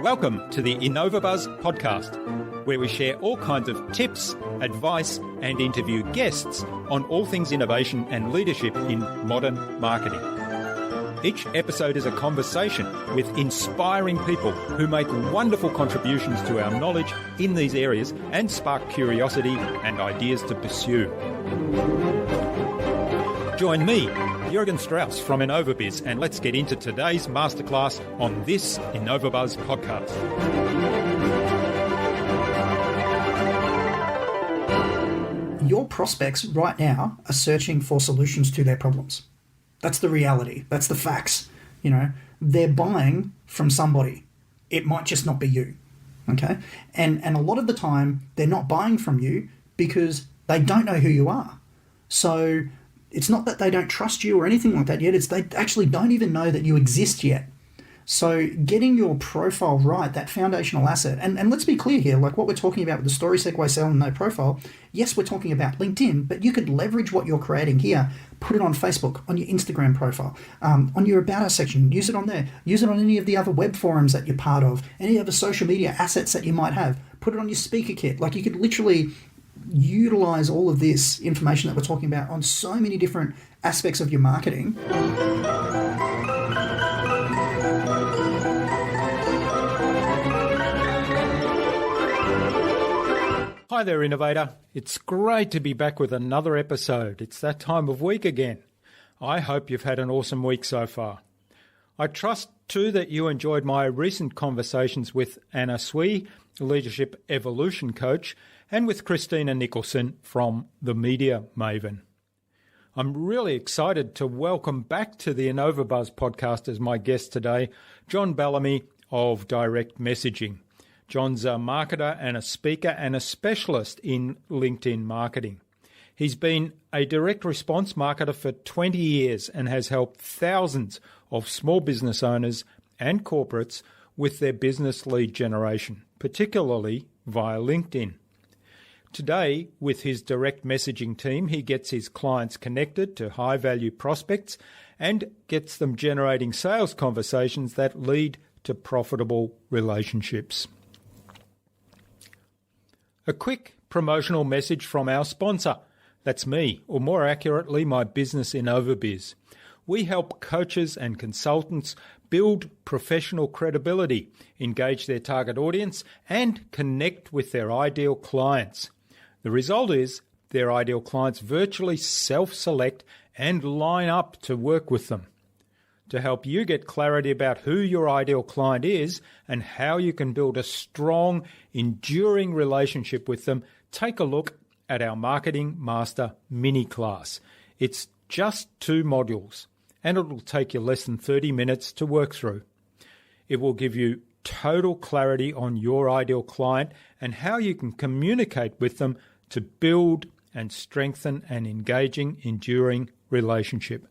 Welcome to the InnovaBuzz podcast, where we share all kinds of tips, advice, and interview guests on all things innovation and leadership in modern marketing. Each episode is a conversation with inspiring people who make wonderful contributions to our knowledge in these areas and spark curiosity and ideas to pursue. Join me, Jürgen Strauss from InnovaBuzz, and let's get into today's masterclass on this InnovaBuzz podcast. Your prospects right now are searching for solutions to their problems. That's the reality. That's the facts. You know, they're buying from somebody. It might just not be you. Okay? And a lot of the time, they're not buying from you because they don't know who you are. So it's not that they don't trust you or anything like that yet. It's they actually don't even know that you exist yet. So getting your profile right, that foundational asset, and let's be clear here, like what we're talking about with the story, segue, sell, and no profile, yes, we're talking about LinkedIn, but you could leverage what you're creating here, put it on Facebook, on your Instagram profile, on your About Us section, use it on there, use it on any of the other web forums that you're part of, any other social media assets that you might have, put it on your speaker kit. Like you could literally utilize all of this information that we're talking about on so many different aspects of your marketing. Hi there, Innovator. It's great to be back with another episode. It's that time of week again. I hope you've had an awesome week so far. I trust, too, that you enjoyed my recent conversations with Anna Swee, Leadership Evolution Coach, and with Christina Nicholson from The Media Maven. I'm really excited to welcome back to the InnovaBuzz podcast as my guest today, John Bellamy of Direct Messaging. John's a marketer and a speaker and a specialist in LinkedIn marketing. He's been a direct response marketer for 20 years and has helped thousands of small business owners and corporates with their business lead generation, particularly via LinkedIn. Today, with his direct messaging team, he gets his clients connected to high-value prospects and gets them generating sales conversations that lead to profitable relationships. A quick promotional message from our sponsor. That's me, or more accurately, my business InnovaBuzz. We help coaches and consultants build professional credibility, engage their target audience, and connect with their ideal clients. The result is their ideal clients virtually self-select and line up to work with them. To help you get clarity about who your ideal client is and how you can build a strong, enduring relationship with them, take a look at our Marketing Master mini class. It's just 2 modules, and it will take you less than 30 minutes to work through. It will give you total clarity on your ideal client and how you can communicate with them to build and strengthen an engaging, enduring relationship.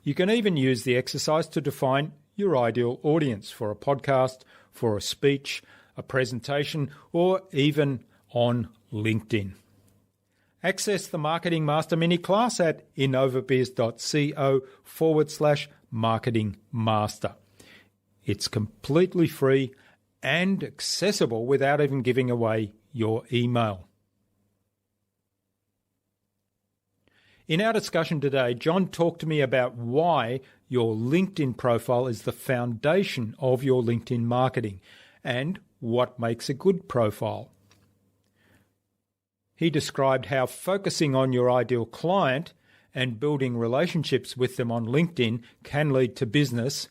You can even use the exercise to define your ideal audience for a podcast, for a speech, a presentation, or even on LinkedIn. Access the Marketing Master mini class at innovabiz.co/marketing master. It's completely free and accessible without even giving away your email. In our discussion today, John talked to me about why your LinkedIn profile is the foundation of your LinkedIn marketing and what makes a good profile. He described how focusing on your ideal client and building relationships with them on LinkedIn can lead to business,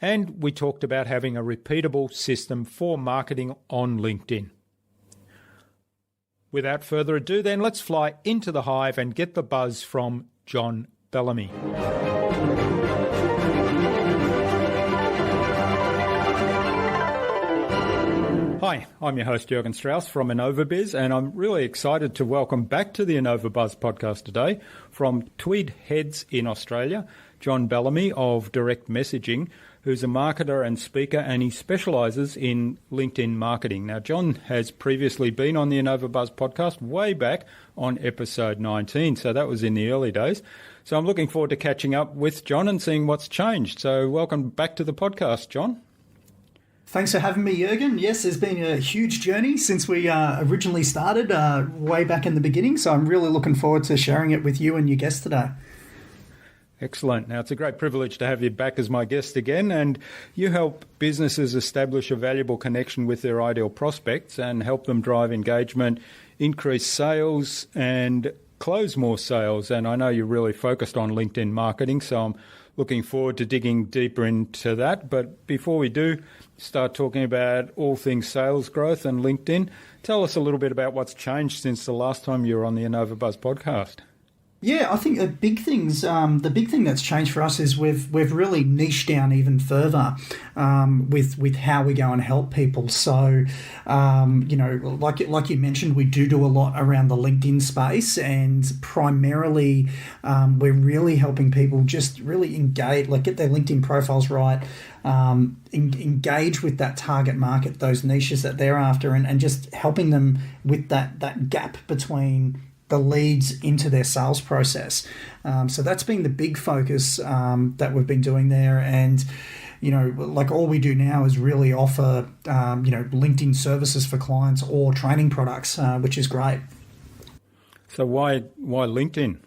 and we talked about having a repeatable system for marketing on LinkedIn. Without further ado, then, let's fly into the hive and get the buzz from John Bellamy. Hi, I'm your host Jürgen Strauss from InnovaBuzz, and I'm really excited to welcome back to the InnovaBuzz podcast today from Tweed Heads in Australia, John Bellamy of Direct Messaging, who's a marketer and speaker, and he specialises in LinkedIn marketing. Now, John has previously been on the InnovaBuzz podcast way back on episode 19, so that was in the early days. So I'm looking forward to catching up with John and seeing what's changed. So welcome back to the podcast, John. Thanks for having me, Jürgen. Yes, there's been a huge journey since we originally started way back in the beginning. So I'm really looking forward to sharing it with you and your guest today. Excellent. Now, it's a great privilege to have you back as my guest again, and you help businesses establish a valuable connection with their ideal prospects and help them drive engagement, increase sales, and close more sales. And I know you're really focused on LinkedIn marketing, so I'm looking forward to digging deeper into that. But before we do start talking about all things sales growth and LinkedIn, tell us a little bit about what's changed since the last time you were on the InnovaBuzz podcast. Yeah, I think the big thing that's changed for us is we've really niched down even further with how we go and help people. So, like you mentioned, we do a lot around the LinkedIn space, and primarily we're really helping people just really engage, like get their LinkedIn profiles right, engage with that target market, those niches that they're after, and just helping them with that gap between the leads into their sales process. So that's been the big focus that we've been doing there. And, like all we do now is really offer, LinkedIn services for clients or training products, which is great. So why LinkedIn?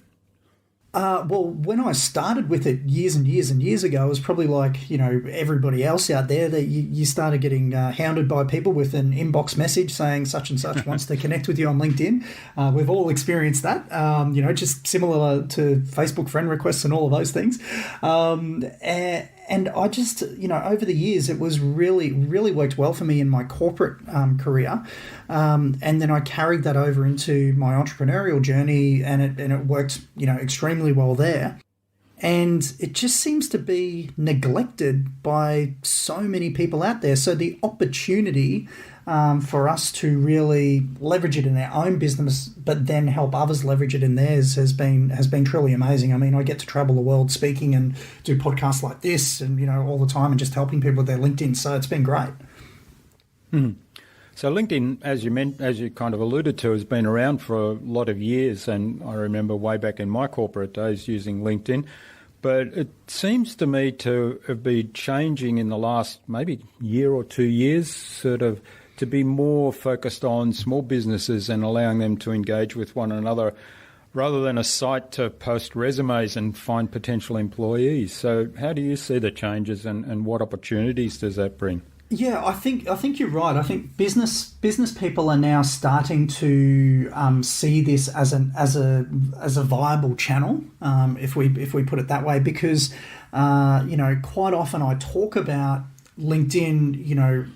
Well, when I started with it years and years and years ago, it was probably like, everybody else out there that you started getting hounded by people with an inbox message saying such and such wants to connect with you on LinkedIn. We've all experienced that, just similar to Facebook friend requests and all of those things. And I just, over the years, it was really, really worked well for me in my corporate career. And then I carried that over into my entrepreneurial journey, and it worked, extremely well there. And it just seems to be neglected by so many people out there. So the opportunity for us to really leverage it in our own business, but then help others leverage it in theirs has been truly amazing. I mean, I get to travel the world speaking and do podcasts like this, and all the time, and just helping people with their LinkedIn. So it's been great. So LinkedIn, as you kind of alluded to, has been around for a lot of years, and I remember way back in my corporate days using LinkedIn. But it seems to me to have been changing in the last maybe year or 2 years, sort of to be more focused on small businesses and allowing them to engage with one another rather than a site to post resumes and find potential employees. So how do you see the changes, and what opportunities does that bring? Yeah, I think you're right. I think business people are now starting to see this as a viable channel, if we put it that way, because quite often I talk about LinkedIn.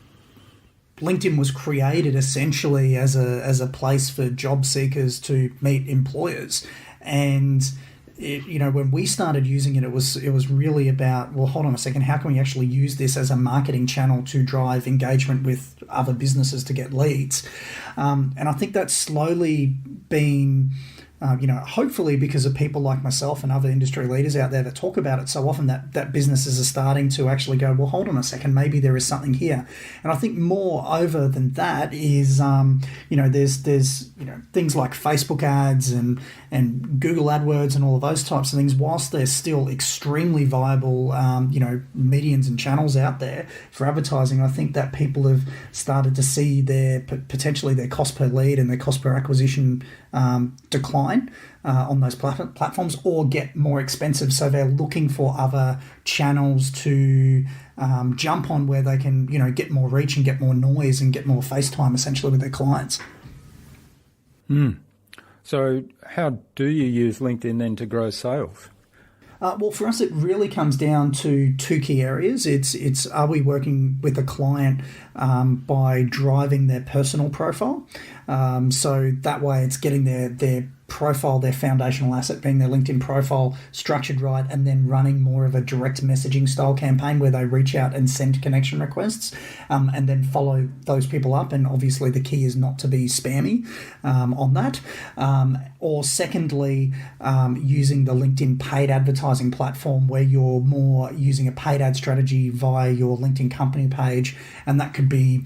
LinkedIn was created essentially as a place for job seekers to meet employers, and when we started using it, it was really about, well, hold on a second, how can we actually use this as a marketing channel to drive engagement with other businesses to get leads? And I think that's slowly been, hopefully because of people like myself and other industry leaders out there that talk about it so often, that businesses are starting to actually go, well, hold on a second, maybe there is something here. And I think more over than that is, there's things like Facebook ads and Google AdWords and all of those types of things. Whilst they're still extremely viable, mediums and channels out there for advertising, I think that people have started to see potentially their cost per lead and their cost per acquisition decline on those platforms, or get more expensive. So they're looking for other channels to jump on where they can, get more reach and get more noise and get more face time essentially with their clients. So how do you use LinkedIn then to grow sales? Well, for us, it really comes down to two key areas. It's are we working with a client by driving their personal profile? So that way it's getting their profile, their foundational asset being their LinkedIn profile, structured right, and then running more of a direct messaging style campaign where they reach out and send connection requests, and then follow those people up. And obviously the key is not to be spammy on that. Or secondly, using the LinkedIn paid advertising platform where you're more using a paid ad strategy via your LinkedIn company page, and that could be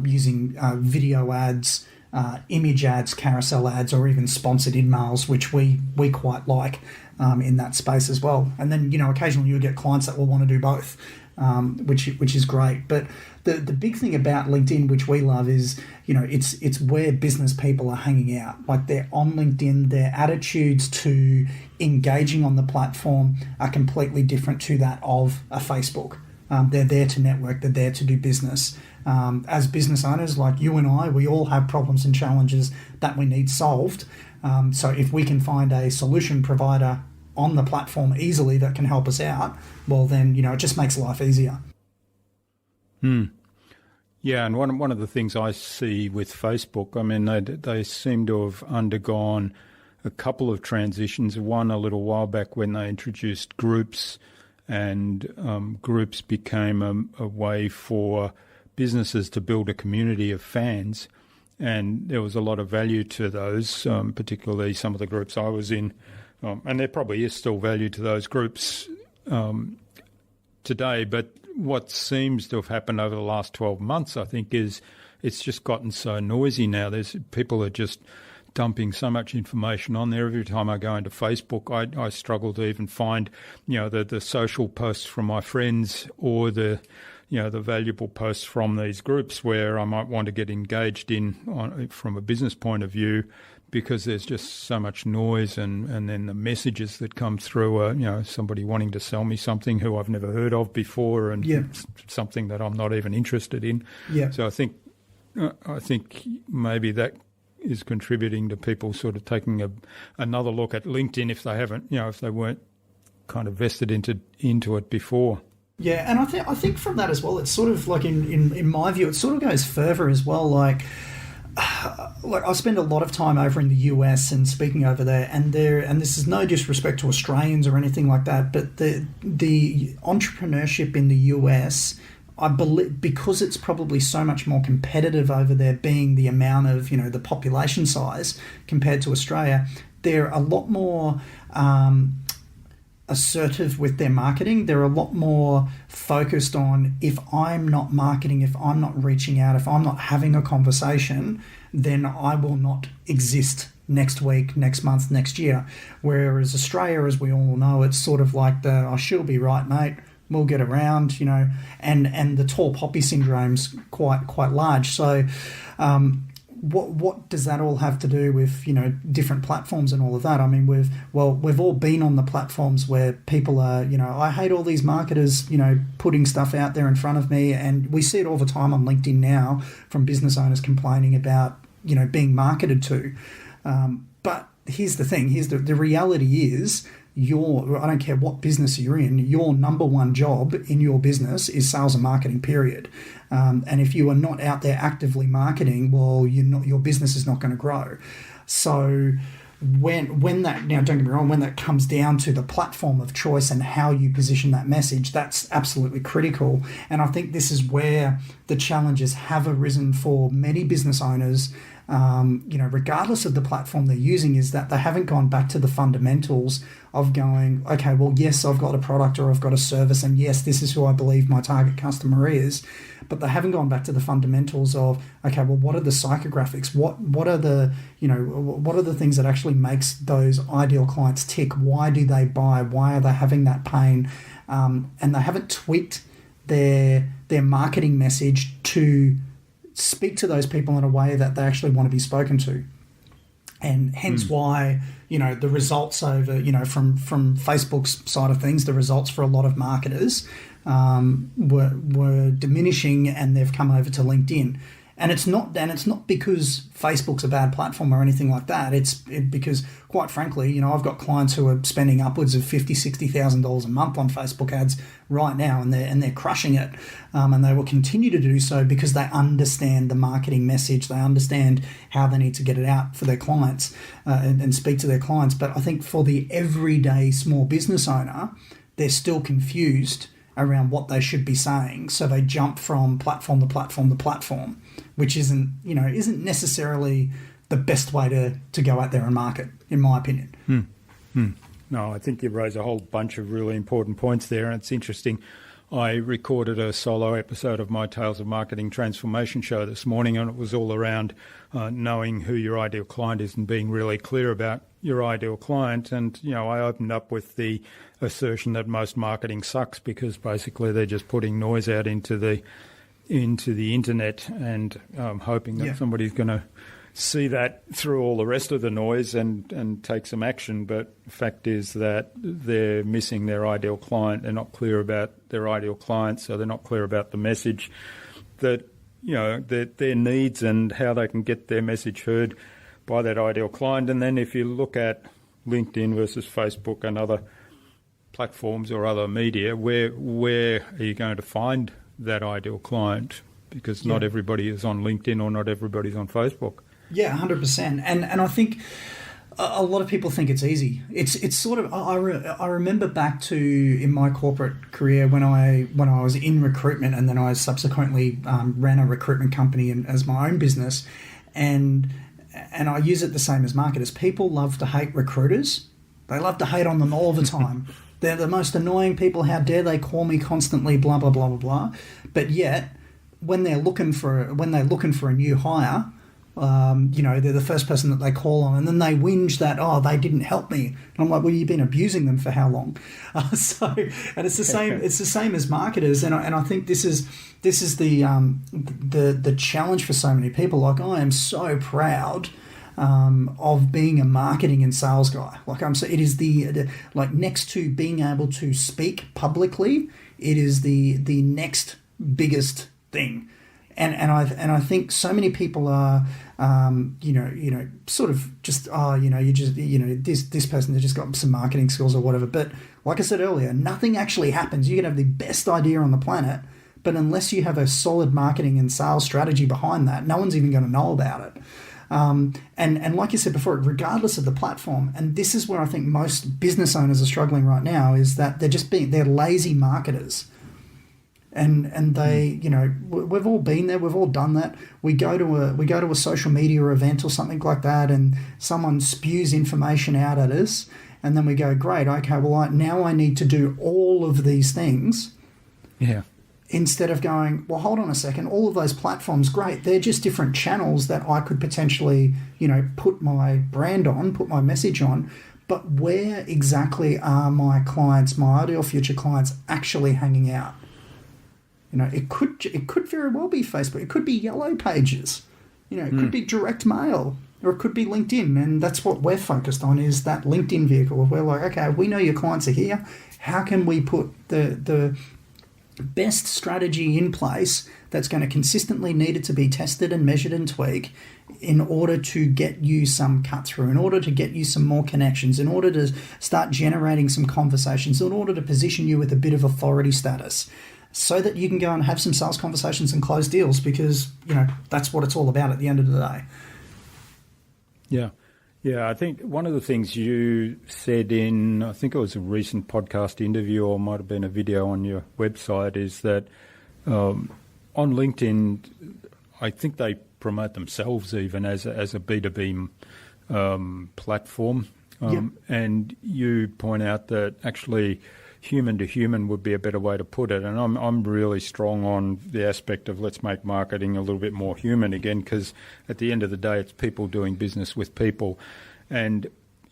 using video ads, image ads, carousel ads, or even sponsored emails, which we quite like. in that space as well. And then, occasionally you'll get clients that will want to do both, which is great. But the big thing about LinkedIn, which we love, is, it's where business people are hanging out. Like, they're on LinkedIn, their attitudes to engaging on the platform are completely different to that of a Facebook. They're there to network, they're there to do business. As business owners like you and I, we all have problems and challenges that we need solved. So if we can find a solution provider on the platform easily that can help us out, well then, it just makes life easier. Yeah, and one of the things I see with Facebook, I mean, they seem to have undergone a couple of transitions. One a little while back when they introduced groups, and groups became a way for businesses to build a community of fans, and there was a lot of value to those, particularly some of the groups I was in, and there probably is still value to those groups today. But what seems to have happened over the last 12 months, I think, is it's just gotten so noisy now. People are just dumping so much information on there. Every time I go into Facebook, I struggle to even find, the social posts from my friends or the valuable posts from these groups where I might want to get engaged in from a business point of view, because there's just so much noise, and then the messages that come through are, somebody wanting to sell me something who I've never heard of before, and something that I'm not even interested in. Yeah. So I think maybe that is contributing to people sort of taking another look at LinkedIn if they haven't, if they weren't kind of vested into it before. Yeah, and I think from that as well, it's sort of like in my view, it sort of goes further as well. Like I spend a lot of time over in the US and speaking over there, and this is no disrespect to Australians or anything like that, but the entrepreneurship in the US, I believe, because it's probably so much more competitive over there, being the amount of, the population size compared to Australia, they're a lot more assertive with their marketing. They're a lot more focused on, if I'm not marketing, if I'm not reaching out, if I'm not having a conversation, then I will not exist next week, next month, next year. Whereas Australia, as we all know, it's sort of like she'll be right, mate, we'll get around, and the tall poppy syndrome's quite large. So what does that all have to do with, different platforms and all of that? I mean, we've all been on the platforms where people are, I hate all these marketers, putting stuff out there in front of me, and we see it all the time on LinkedIn now from business owners complaining about, being marketed to. But here's the thing, the reality is, I don't care what business you're in, your number one job in your business is sales and marketing, period. And if you are not out there actively marketing, well, your business is not going to grow. So when that, now don't get me wrong, when that comes down to the platform of choice and how you position that message, that's absolutely critical. And I think this is where the challenges have arisen for many business owners, regardless of the platform they're using, is that they haven't gone back to the fundamentals of going, okay, well, yes, I've got a product or I've got a service, and yes, this is who I believe my target customer is, but they haven't gone back to the fundamentals of, okay, well, what are the psychographics? What are the things that actually makes those ideal clients tick? Why do they buy? Why are they having that pain? And they haven't tweaked their marketing message to speak to those people in a way that they actually want to be spoken to. And hence why, the results over, from Facebook's side of things, the results for a lot of marketers were diminishing, and they've come over to LinkedIn. And it's not because Facebook's a bad platform or anything like that. It's because, quite frankly, I've got clients who are spending upwards of $50,000-$60,000 a month on Facebook ads right now, and they're crushing it, and they will continue to do so because they understand the marketing message. They understand how they need to get it out for their clients and speak to their clients. But I think for the everyday small business owner, they're still confused around what they should be saying, so they jump from platform to platform to platform, which isn't necessarily the best way to go out there and market, in my opinion. No, I think you raise a whole bunch of really important points there, and it's interesting. I recorded a solo episode of my Tales of Marketing Transformation show this morning, and it was all around knowing who your ideal client is and being really clear about your ideal client. And, I opened up with the assertion that most marketing sucks because basically they're just putting noise out into the internet and hoping that somebody's going to see that through all the rest of the noise and take some action. But the fact is that they're missing their ideal client. They're not clear about their ideal client, so they're not clear about the message that, their needs and how they can get their message heard by that ideal client. And then if you look at LinkedIn versus Facebook and other platforms or other media, where are you going to find that ideal client? Because not everybody is on LinkedIn or not everybody's on Facebook. Yeah, 100%. And I think a lot of people think it's easy. It's sort of, I remember back to in my corporate career when I was in recruitment, and then I subsequently ran a recruitment company as my own business, and I use it the same as marketers. People love to hate recruiters. They love to hate on them all the time. They're the most annoying people. How dare they call me constantly? Blah blah blah blah blah. But yet, when they're looking for a new hire, they're the first person that they call on, and then they whinge that, they didn't help me. And I'm like, well, you've been abusing them for how long? And it's the same. It's the same as marketers, and I think this is the challenge for so many people. Like, I am so proud of being a marketing and sales guy. It is the next to being able to speak publicly, it is the next biggest thing. And I think so many people are, sort of just, this person, they just got some marketing skills or whatever. But like I said earlier, nothing actually happens. You can have the best idea on the planet, but unless you have a solid marketing and sales strategy behind that, no one's even going to know about it. And like you said before, regardless of the platform, and this is where I think most business owners are struggling right now, is that they're lazy marketers. And they, we've all been there. We've all done that. We go to a social media event or something like that, and someone spews information out at us, and then we go, great, okay, well, now I need to do all of these things. Yeah. Instead of going, well, hold on a second, all of those platforms, great, they're just different channels that I could potentially, put my brand on, put my message on. But where exactly are my clients, my ideal future clients, actually hanging out? It could very well be Facebook. It could be Yellow Pages. It could be direct mail, or it could be LinkedIn. And that's what we're focused on, is that LinkedIn vehicle. We're like, okay, we know your clients are here. How can we put the best strategy in place that's going to consistently need it to be tested and measured and tweaked in order to get you some cut through, in order to get you some more connections, in order to start generating some conversations, in order to position you with a bit of authority status, so that you can go and have some sales conversations and close deals, because, that's what it's all about at the end of the day. Yeah. Yeah, I think one of the things you said in, I think it was a recent podcast interview or might have been a video on your website, is that on LinkedIn, I think they promote themselves even as a B2B platform. Yep. And you point out that actually human to human would be a better way to put it. And I'm really strong on the aspect of let's make marketing a little bit more human again, because at the end of the day, it's people doing business with people. And,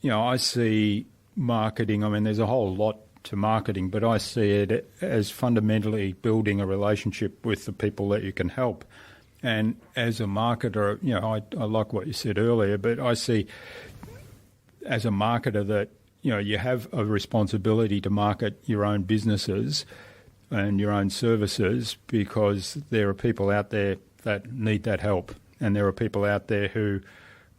I see marketing, there's a whole lot to marketing, but I see it as fundamentally building a relationship with the people that you can help. And as a marketer, I like what you said earlier, but I see as a marketer that, you have a responsibility to market your own businesses and your own services, because there are people out there that need that help. And there are people out there who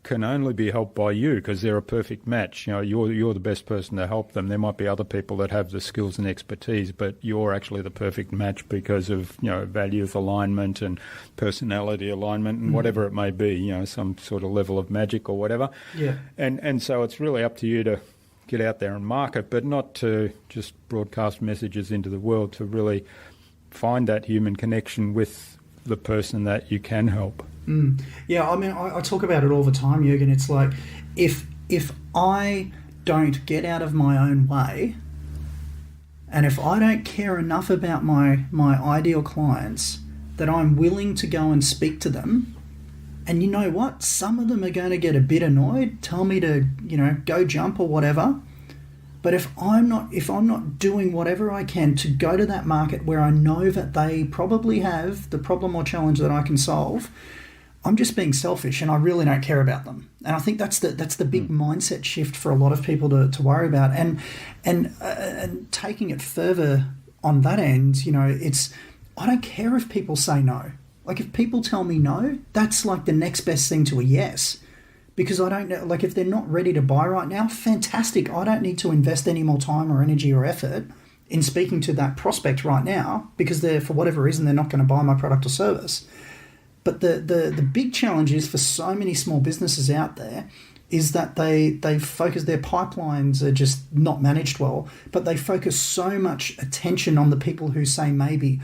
can only be helped by you because they're a perfect match. You're the best person to help them. There might be other people that have the skills and expertise, but you're actually the perfect match because of, values alignment and personality alignment and whatever it may be, some sort of level of magic or whatever. Yeah. And so it's really up to you to get out there and market, but not to just broadcast messages into the world, to really find that human connection with the person that you can help. Yeah, I talk about it all the time, Jürgen. It's like, if I don't get out of my own way And if I don't care enough about my ideal clients that I'm willing to go and speak to them, and you know what? Some of them are going to get a bit annoyed, tell me to, go jump or whatever. But if I'm not doing whatever I can to go to that market where I know that they probably have the problem or challenge that I can solve, I'm just being selfish and I really don't care about them. And I think that's the big mindset shift for a lot of people to worry about. And taking it further on that end, I don't care if people say no. Like if people tell me no, that's like the next best thing to a yes. Because I don't know, like if they're not ready to buy right now, fantastic. I don't need to invest any more time or energy or effort in speaking to that prospect right now because for whatever reason, they're not going to buy my product or service. But the big challenge is for so many small businesses out there is that they focus, their pipelines are just not managed well, but they focus so much attention on the people who say maybe,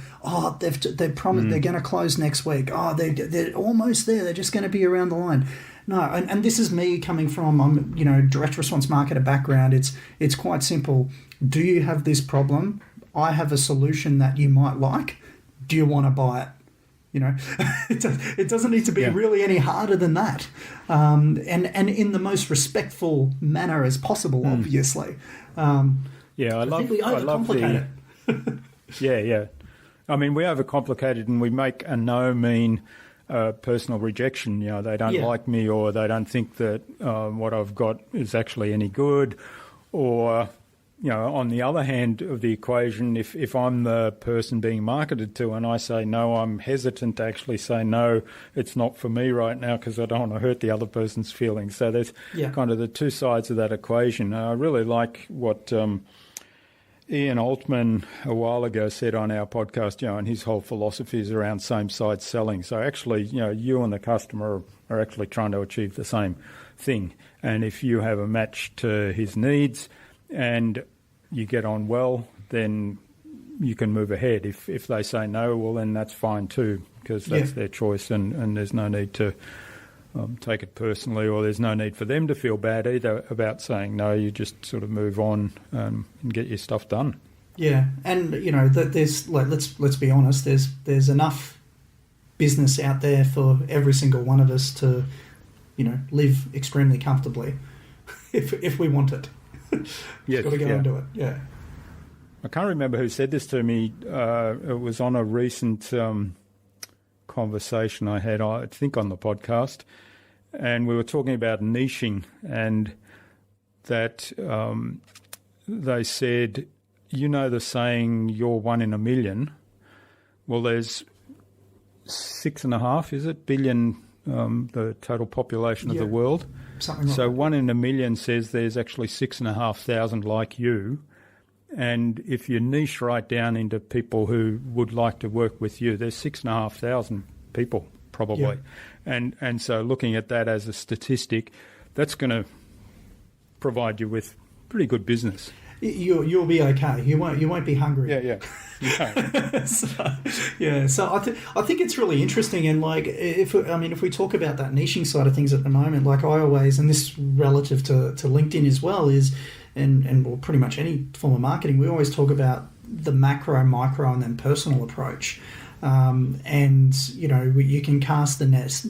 they've promised they're going to close next week. They're almost there. They're just going to be around the line. No, and this is me coming from, direct response marketer background. It's quite simple. Do you have this problem? I have a solution that you might like. Do you want to buy it? It doesn't need to be really any harder than that, and in the most respectful manner as possible, obviously. I love overcomplicate it. Yeah. I mean, we overcomplicate it, and we make a no mean personal rejection. They don't like me, or they don't think that what I've got is actually any good, or. On the other hand of the equation, if I'm the person being marketed to and I say no, I'm hesitant to actually say no, it's not for me right now because I don't want to hurt the other person's feelings. So there's kind of the two sides of that equation. I really like what Ian Altman a while ago said on our podcast, and his whole philosophy is around same-side selling. So actually, you and the customer are actually trying to achieve the same thing. And if you have a match to his needs, and you get on well, then you can move ahead. If they say no, well, then that's fine too, because that's their choice, and there's no need to take it personally, or there's no need for them to feel bad either about saying no. You just sort of move on and get your stuff done. Yeah, and there's let's be honest. There's enough business out there for every single one of us to, live extremely comfortably, if we want it. Yes, got to go and do it. Yeah. I can't remember who said this to me. It was on a recent conversation I had, I think, on the podcast, and we were talking about niching, and that they said, the saying, you're one in a million. Well, there's 6.5 billion, the total population of the world. Something like so that. 1 in a million says there's actually 6,500 like you. And if you niche right down into people who would like to work with you, there's 6,500 people probably. Yeah. And so looking at that as a statistic, that's going to provide you with pretty good business. You'll be okay. You won't be hungry. Yeah. So I think it's really interesting, and if we talk about that niching side of things at the moment, like I always, and this relative to LinkedIn as well, is and well, pretty much any form of marketing, we always talk about the macro, micro, and then personal approach. And you can cast the net.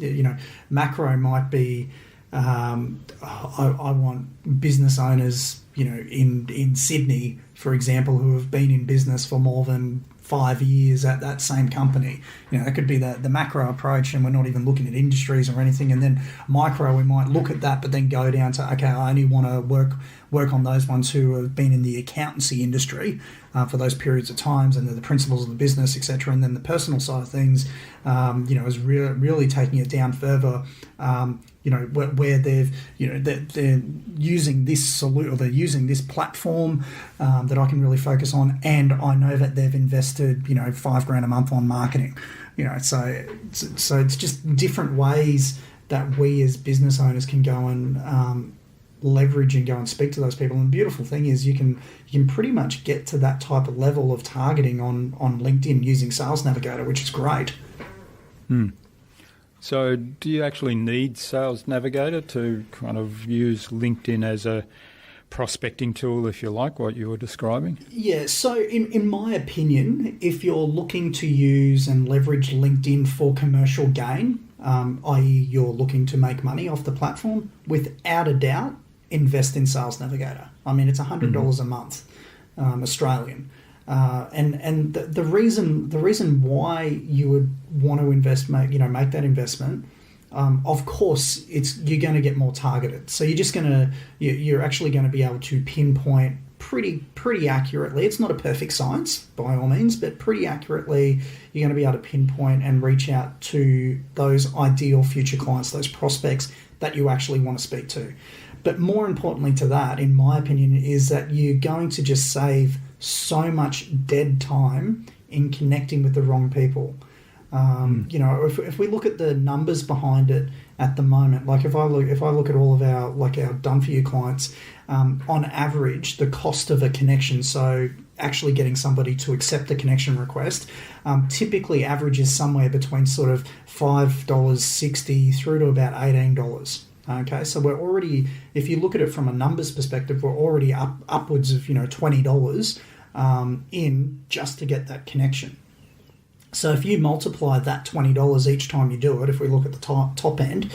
Macro might be I want business owners, in Sydney, for example, who have been in business for more than 5 years at that same company. That could be the macro approach, and we're not even looking at industries or anything. And then micro, we might look at that, but then go down to, okay, I only want to work on those ones who have been in the accountancy industry for those periods of times, and the principles of the business, etc. And then the personal side of things, is really taking it down further. Where they're using this solution, or they're using this platform that I can really focus on, and I know that they've invested $5,000 a month on marketing. So it's just different ways that we as business owners can go and leverage and go and speak to those people. And the beautiful thing is you can pretty much get to that type of level of targeting on LinkedIn using Sales Navigator, which is great. So do you actually need Sales Navigator to kind of use LinkedIn as a prospecting tool, if you like, what you were describing? Yeah, so in my opinion, if you're looking to use and leverage LinkedIn for commercial gain, i.e. you're looking to make money off the platform, without a doubt, invest in Sales Navigator. I mean, it's $100 a month, Australian. And the reason why you would want to make that investment, of course, you're going to get more targeted. So you're actually going to be able to pinpoint pretty accurately. It's not a perfect science by all means, but pretty accurately, you're going to be able to pinpoint and reach out to those ideal future clients, those prospects that you actually want to speak to. But more importantly to that, in my opinion, is that you're going to just save so much dead time in connecting with the wrong people. If we look at the numbers behind it at the moment, like if I look at all of our done for you clients, on average, the cost of a connection, so actually getting somebody to accept the connection request, typically averages somewhere between sort of $5.60 through to about $18. Okay, so we're already, if you look at it from a numbers perspective, we're already upwards of $20 in just to get that connection. So if you multiply that $20 each time you do it, if we look at the top end,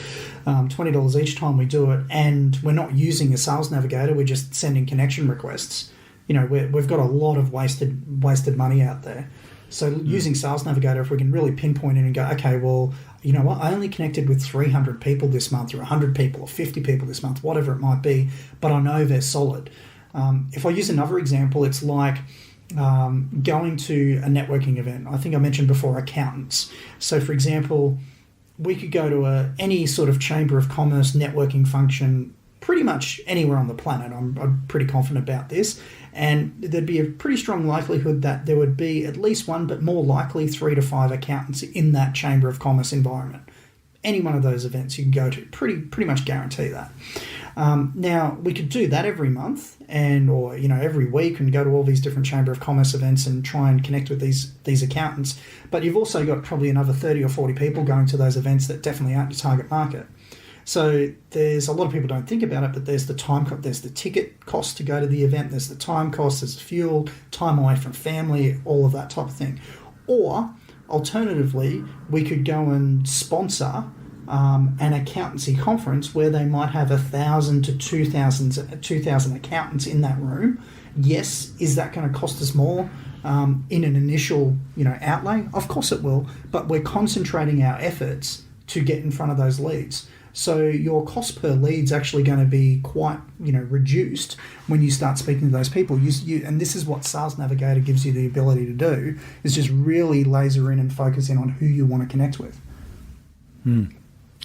$20 each time we do it, and we're not using a Sales Navigator, we're just sending connection requests. We've got a lot of wasted money out there. So using Sales Navigator, if we can really pinpoint it and go, okay, well, you know what, I only connected with 300 people this month, or 100 people, or 50 people this month, whatever it might be, but I know they're solid. If I use another example, it's like going to a networking event. I think I mentioned before accountants. So, for example, we could go to any sort of chamber of commerce networking function pretty much anywhere on the planet. I'm pretty confident about this. And there'd be a pretty strong likelihood that there would be at least one, but more likely 3 to 5 accountants in that chamber of commerce environment. Any one of those events you can go to, pretty much guarantee that. Now, we could do that every month or every week and go to all these different Chamber of Commerce events and try and connect with these accountants. But you've also got probably another 30 or 40 people going to those events that definitely aren't your target market. So there's a lot of people don't think about it, but there's the time, there's the ticket cost to go to the event, there's the time cost, there's fuel, time away from family, all of that type of thing. Or alternatively, we could go and sponsor an accountancy conference where they might have 1,000 to 2,000 accountants in that room. Yes, is that going to cost us more in an initial outlay? Of course it will, but we're concentrating our efforts to get in front of those leads. So your cost per lead's actually going to be quite reduced when you start speaking to those people. And this is what Sales Navigator gives you the ability to do, is just really laser in and focus in on who you want to connect with.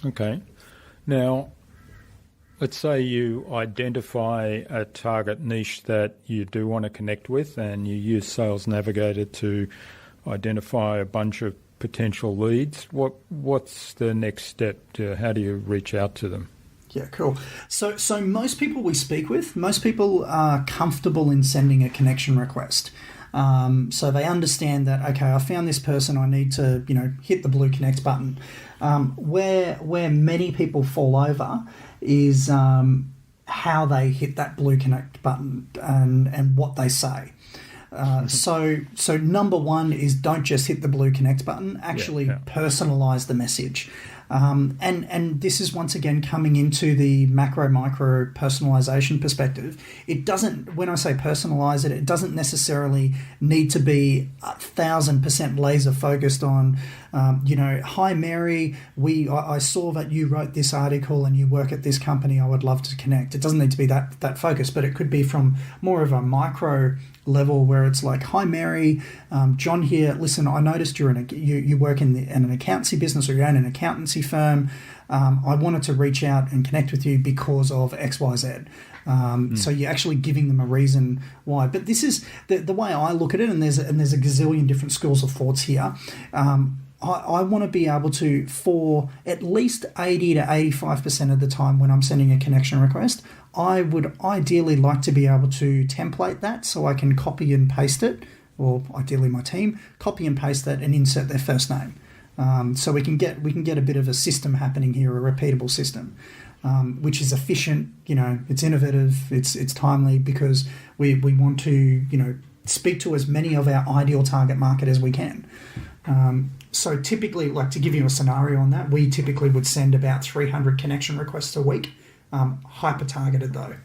Okay. Now, let's say you identify a target niche that you do want to connect with, and you use Sales Navigator to identify a bunch of potential leads. What's the next step? How do you reach out to them? Yeah, cool. So most people we speak with, most people are comfortable in sending a connection request. So they understand that, okay, I found this person, I need to, hit the blue connect button. Where many people fall over is how they hit that blue connect button and what they say. So number one is don't just hit the blue connect button, actually personalize the message. And this is once again coming into the macro-micro personalization perspective. It doesn't, when I say personalize it, it doesn't necessarily need to be 1,000% laser focused on, hi Mary, I saw that you wrote this article and you work at this company, I would love to connect. It doesn't need to be that focused, but it could be from more of a micro level where it's like, hi Mary, John here. Listen, I noticed you work in an accountancy business, or you own an accountancy firm. I wanted to reach out and connect with you because of XYZ. So you're actually giving them a reason why. But this is the way I look at it, and there's a gazillion different schools of thoughts here. I want to be able to, for at least 80 to 85% of the time when I'm sending a connection request, I would ideally like to be able to template that so I can copy and paste it, or ideally my team, copy and paste that and insert their first name. So we can get a bit of a system happening here, a repeatable system. which is efficient. It's innovative, it's timely, because we want to speak to as many of our ideal target market as we can. So typically, like, to give you a scenario on that, we typically would send about 300 connection requests a week, hyper targeted though.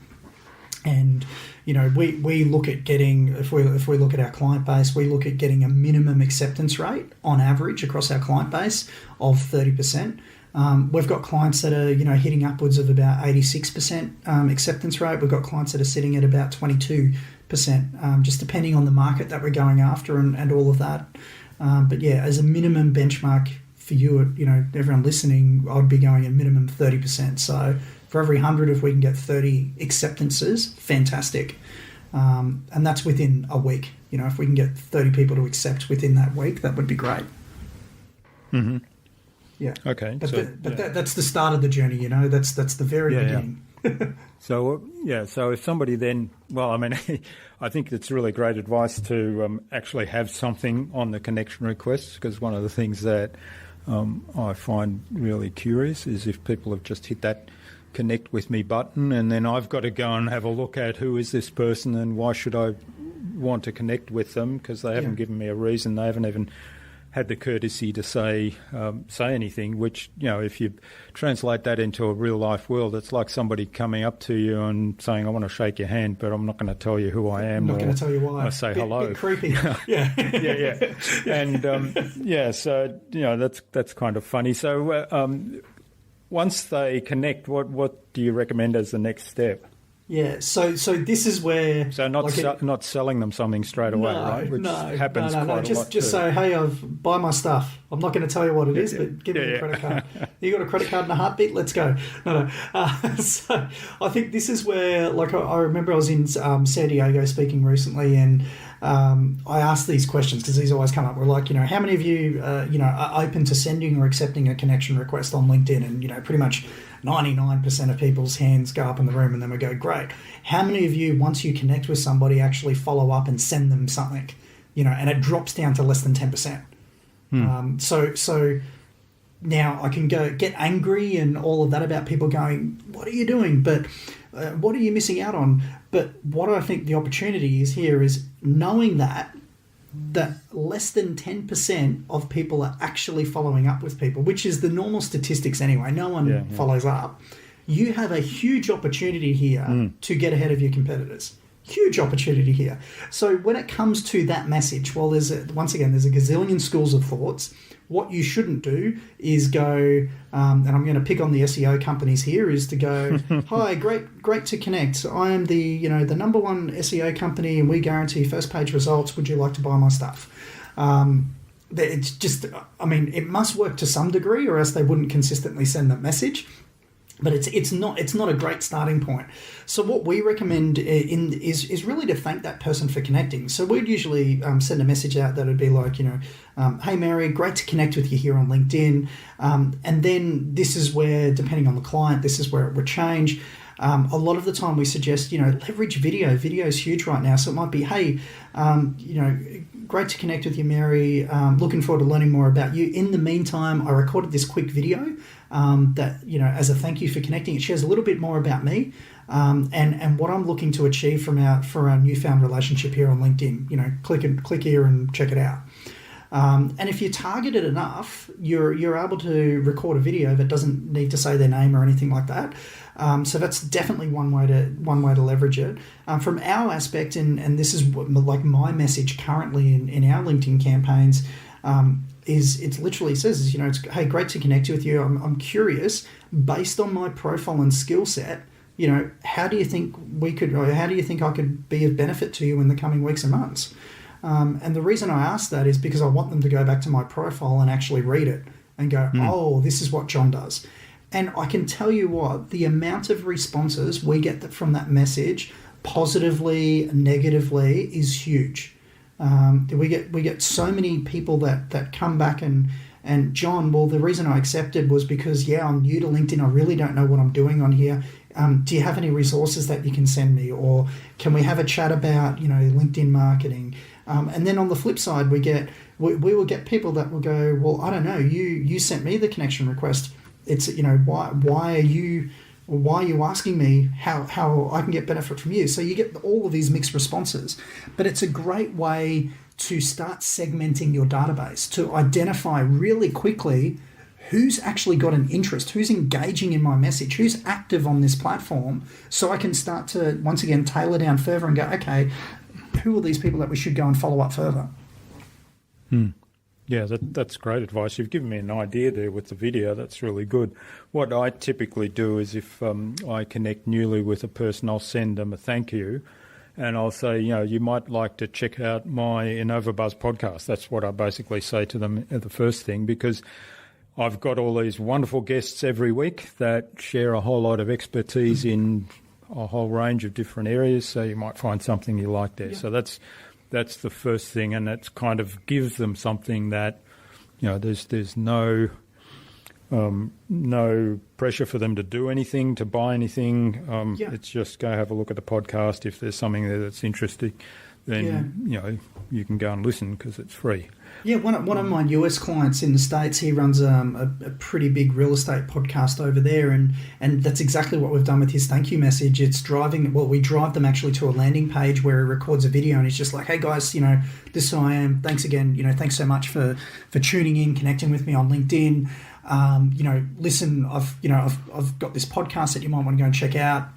And we look at getting, if we look at our client base, we look at getting a minimum acceptance rate on average across our client base of 30%. We've got clients that are hitting upwards of about 86% acceptance rate. We've got clients that are sitting at about 22%, just depending on the market that we're going after and all of that. But yeah, as a minimum benchmark for you, everyone listening, I'd be going a minimum 30%. So for every 100, if we can get 30 acceptances, fantastic. And that's within a week. If we can get 30 people to accept within that week, that would be great. Mm-hmm. Yeah. Okay. But that's the start of the journey. That's the very beginning. Yeah. So if somebody then, I think it's really great advice to actually have something on the connection requests, because one of the things that I find really curious is if people have just hit that connect with me button, and then I've got to go and have a look at who is this person and why should I want to connect with them, because they haven't given me a reason. They haven't even had the courtesy to say anything, which, if you translate that into a real life world, it's like somebody coming up to you and saying, I want to shake your hand, but I'm not going to tell you who I am. I'm not going to tell you why. I say hello. Bit creepy. Yeah. Yeah. And so, that's kind of funny. So once they connect, what do you recommend as the next step? Yeah, so this is where... So not selling them something straight away, right? Which happens quite a lot just too. say, hey, buy my stuff. I'm not going to tell you what it is, but give me a credit card. You got a credit card and a heartbeat? Let's go. No. So I think this is where, I remember I was in San Diego speaking recently, and I asked these questions because these always come up. We're like, how many of you, are open to sending or accepting a connection request on LinkedIn? And, pretty much 99% of people's hands go up in the room, and then we go, great. How many of you, once you connect with somebody, actually follow up and send them something? And it drops down to less than 10%. So now I can go get angry and all of that about people going, what are you doing? But what are you missing out on? But what I think the opportunity is here is knowing that less than 10% of people are actually following up with people, which is the normal statistics anyway. No one follows up. You have a huge opportunity here to get ahead of your competitors. Huge opportunity here. So when it comes to that message, well, there's a gazillion schools of thoughts. What you shouldn't do is go, and I'm going to pick on the SEO companies here, is to go, hi, great to connect. I am the number one SEO company, and we guarantee first page results. Would you like to buy my stuff? It's just, it must work to some degree, or else they wouldn't consistently send that message. But it's not a great starting point. So what we recommend is really to thank that person for connecting. So we'd usually send a message out that would be like, hey Mary, great to connect with you here on LinkedIn. And then this is where, depending on the client, this is where it would change. A lot of the time we suggest, leverage video. Video is huge right now. So it might be, hey, great to connect with you, Mary. Looking forward to learning more about you. In the meantime, I recorded this quick video that, as a thank you for connecting. It shares a little bit more about me and what I'm looking to achieve for our newfound relationship here on LinkedIn. Click here and check it out. And if you target it enough, you're able to record a video that doesn't need to say their name or anything like that. So that's definitely one way to leverage it. From our aspect, and this is like my message currently in our LinkedIn campaigns, is it literally says, it's, hey, great to connect with you. I'm curious, based on my profile and skill set, how do you think I could be of benefit to you in the coming weeks and months? And the reason I ask that is because I want them to go back to my profile and actually read it and go, oh, this is what John does. And I can tell you what, the amount of responses we get from that message, positively, negatively, is huge. We get so many people that come back and John, well, the reason I accepted was because, I'm new to LinkedIn. I really don't know what I'm doing on here. Do you have any resources that you can send me? Or can we have a chat about, LinkedIn marketing? And then on the flip side, we will get people that will go, well, I don't know, you sent me the connection request. It's, why are you Or why are you asking me how I can get benefit from you? So you get all of these mixed responses. But it's a great way to start segmenting your database, to identify really quickly who's actually got an interest, who's engaging in my message, who's active on this platform, so I can start to, once again, tailor down further and go, okay, who are these people that we should go and follow up further? Yeah, that's great advice. You've given me an idea there with the video. That's really good. What I typically do is if I connect newly with a person, I'll send them a thank you. And I'll say, you might like to check out my InnovaBuzz podcast. That's what I basically say to them at the first thing, because I've got all these wonderful guests every week that share a whole lot of expertise in a whole range of different areas. So you might find something you like there. Yeah. So that's the first thing, and it kind of gives them something that, there's no pressure for them to do anything, to buy anything. It's just go have a look at the podcast. If there's something there that's interesting, then you can go and listen because it's free. Yeah, one of my US clients in the States, he runs a pretty big real estate podcast over there, and that's exactly what we've done with his thank you message. It's we drive them actually to a landing page where he records a video, and he's just like, hey guys, this is who I am. Thanks again, thanks so much for tuning in, connecting with me on LinkedIn. Listen, I've got this podcast that you might want to go and check out.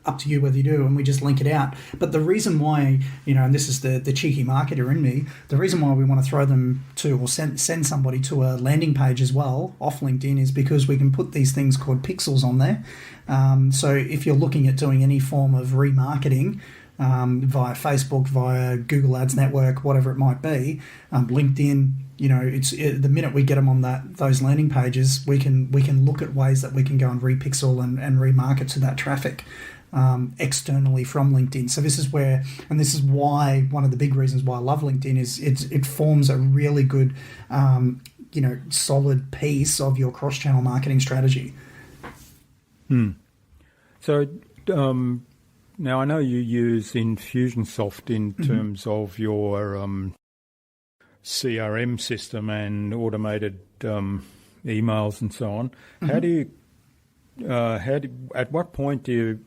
Up to you whether you do, and we just link it out. But the reason why, and this is the cheeky marketer in me, the reason why we want to throw them to, or send somebody to a landing page as well off LinkedIn, is because we can put these things called pixels on there. So if you're looking at doing any form of remarketing via Facebook, via Google Ads Network, whatever it might be, LinkedIn, the minute we get them on those landing pages, we can look at ways that we can go and repixel and remarket to that traffic externally from LinkedIn. So this is why one of the big reasons why I love LinkedIn is it forms a really good, solid piece of your cross-channel marketing strategy. So now I know you use Infusionsoft in terms of your CRM system and automated emails and so on. At what point do you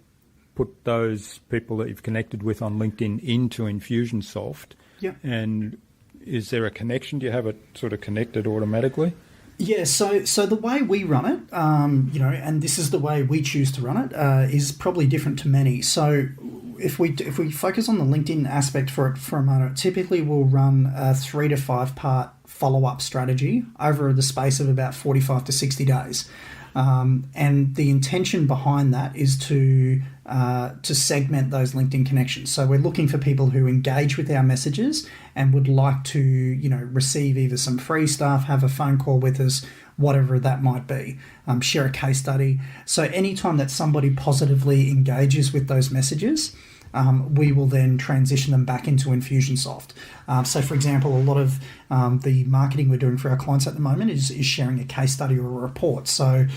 put those people that you've connected with on LinkedIn into Infusionsoft? Yeah. And is there a connection? Do you have it sort of connected automatically? Yeah, so the way we run it, and this is the way we choose to run it, is probably different to many. So if we focus on the LinkedIn aspect for a moment, typically we'll run a 3 to 5 part follow-up strategy over the space of about 45 to 60 days. And the intention behind that is to segment those LinkedIn connections. So we're looking for people who engage with our messages and would like to, receive either some free stuff, have a phone call with us, whatever that might be, share a case study. So anytime that somebody positively engages with those messages, we will then transition them back into Infusionsoft. So, for example, a lot of the marketing we're doing for our clients at the moment is sharing a case study or a report. So,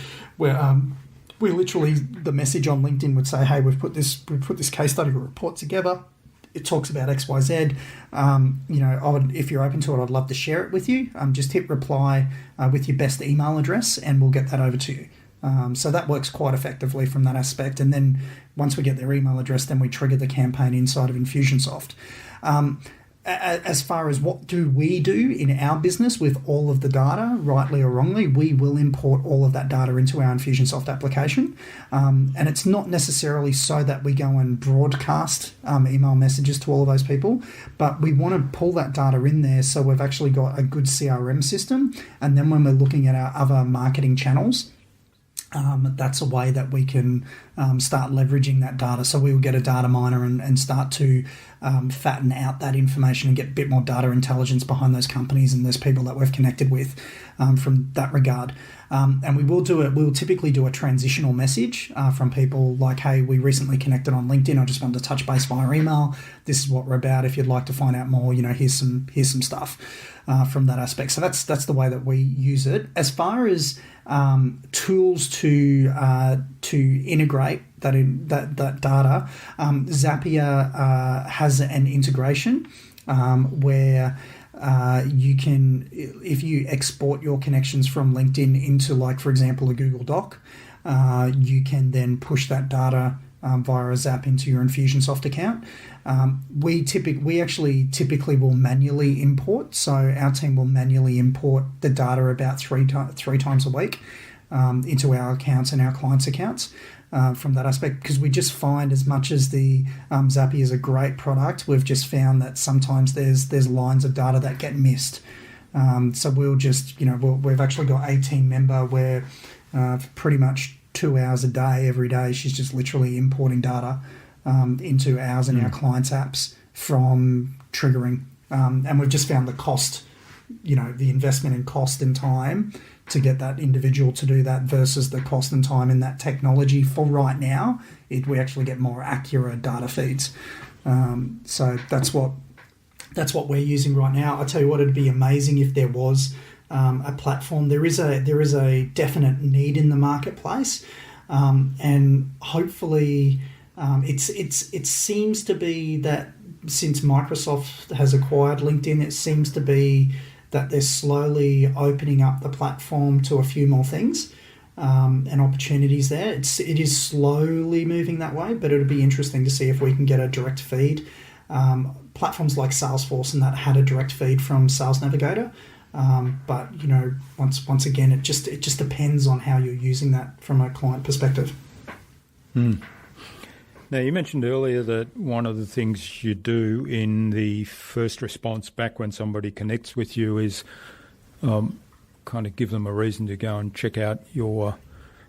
we literally, the message on LinkedIn would say, "Hey, we've put this case study or report together. It talks about X, Y, Z. If you're open to it, I'd love to share it with you. Just hit reply with your best email address, and we'll get that over to you." So that works quite effectively from that aspect. And then once we get their email address, then we trigger the campaign inside of Infusionsoft. As far as what do we do in our business with all of the data, rightly or wrongly, we will import all of that data into our Infusionsoft application. And it's not necessarily so that we go and broadcast email messages to all of those people, but we want to pull that data in there so we've actually got a good CRM system. And then when we're looking at our other marketing channels, that's a way that we can start leveraging that data. So we'll get a data miner and start to fatten out that information and get a bit more data intelligence behind those companies and those people that we've connected with from that regard. And we will typically do a transitional message from people like, "Hey, we recently connected on LinkedIn. I just wanted to touch base via email. This is what we're about. If you'd like to find out more, here's some stuff from that aspect." So that's the way that we use it. As far as tools to integrate that data, Zapier has an integration where you can, if you export your connections from LinkedIn into, like, for example, a Google Doc, you can then push that data via a Zap into your Infusionsoft account. We actually typically will manually import, so our team will manually import the data about three times a week into our accounts and our clients' accounts. From that aspect, because we just find, as much as the Zappy is a great product, we've just found that sometimes there's lines of data that get missed. So we'll just, we've actually got a team member where pretty much 2 hours a day, every day, she's just literally importing data into ours and our clients' apps from triggering. And we've just found the cost, the investment in cost and time to get that individual to do that versus the cost and time in that technology. For right now, we actually get more accurate data feeds. So that's what we're using right now. I tell you what, it'd be amazing if there was a platform. There is a definite need in the marketplace, and hopefully it seems to be that since Microsoft has acquired LinkedIn, it seems to be that they're slowly opening up the platform to a few more things and opportunities there. It is slowly moving that way, but it'll be interesting to see if we can get a direct feed. Platforms like Salesforce and that had a direct feed from Sales Navigator, but once again, it just depends on how you're using that from a client perspective. Now, you mentioned earlier that one of the things you do in the first response back when somebody connects with you is kind of give them a reason to go and check out your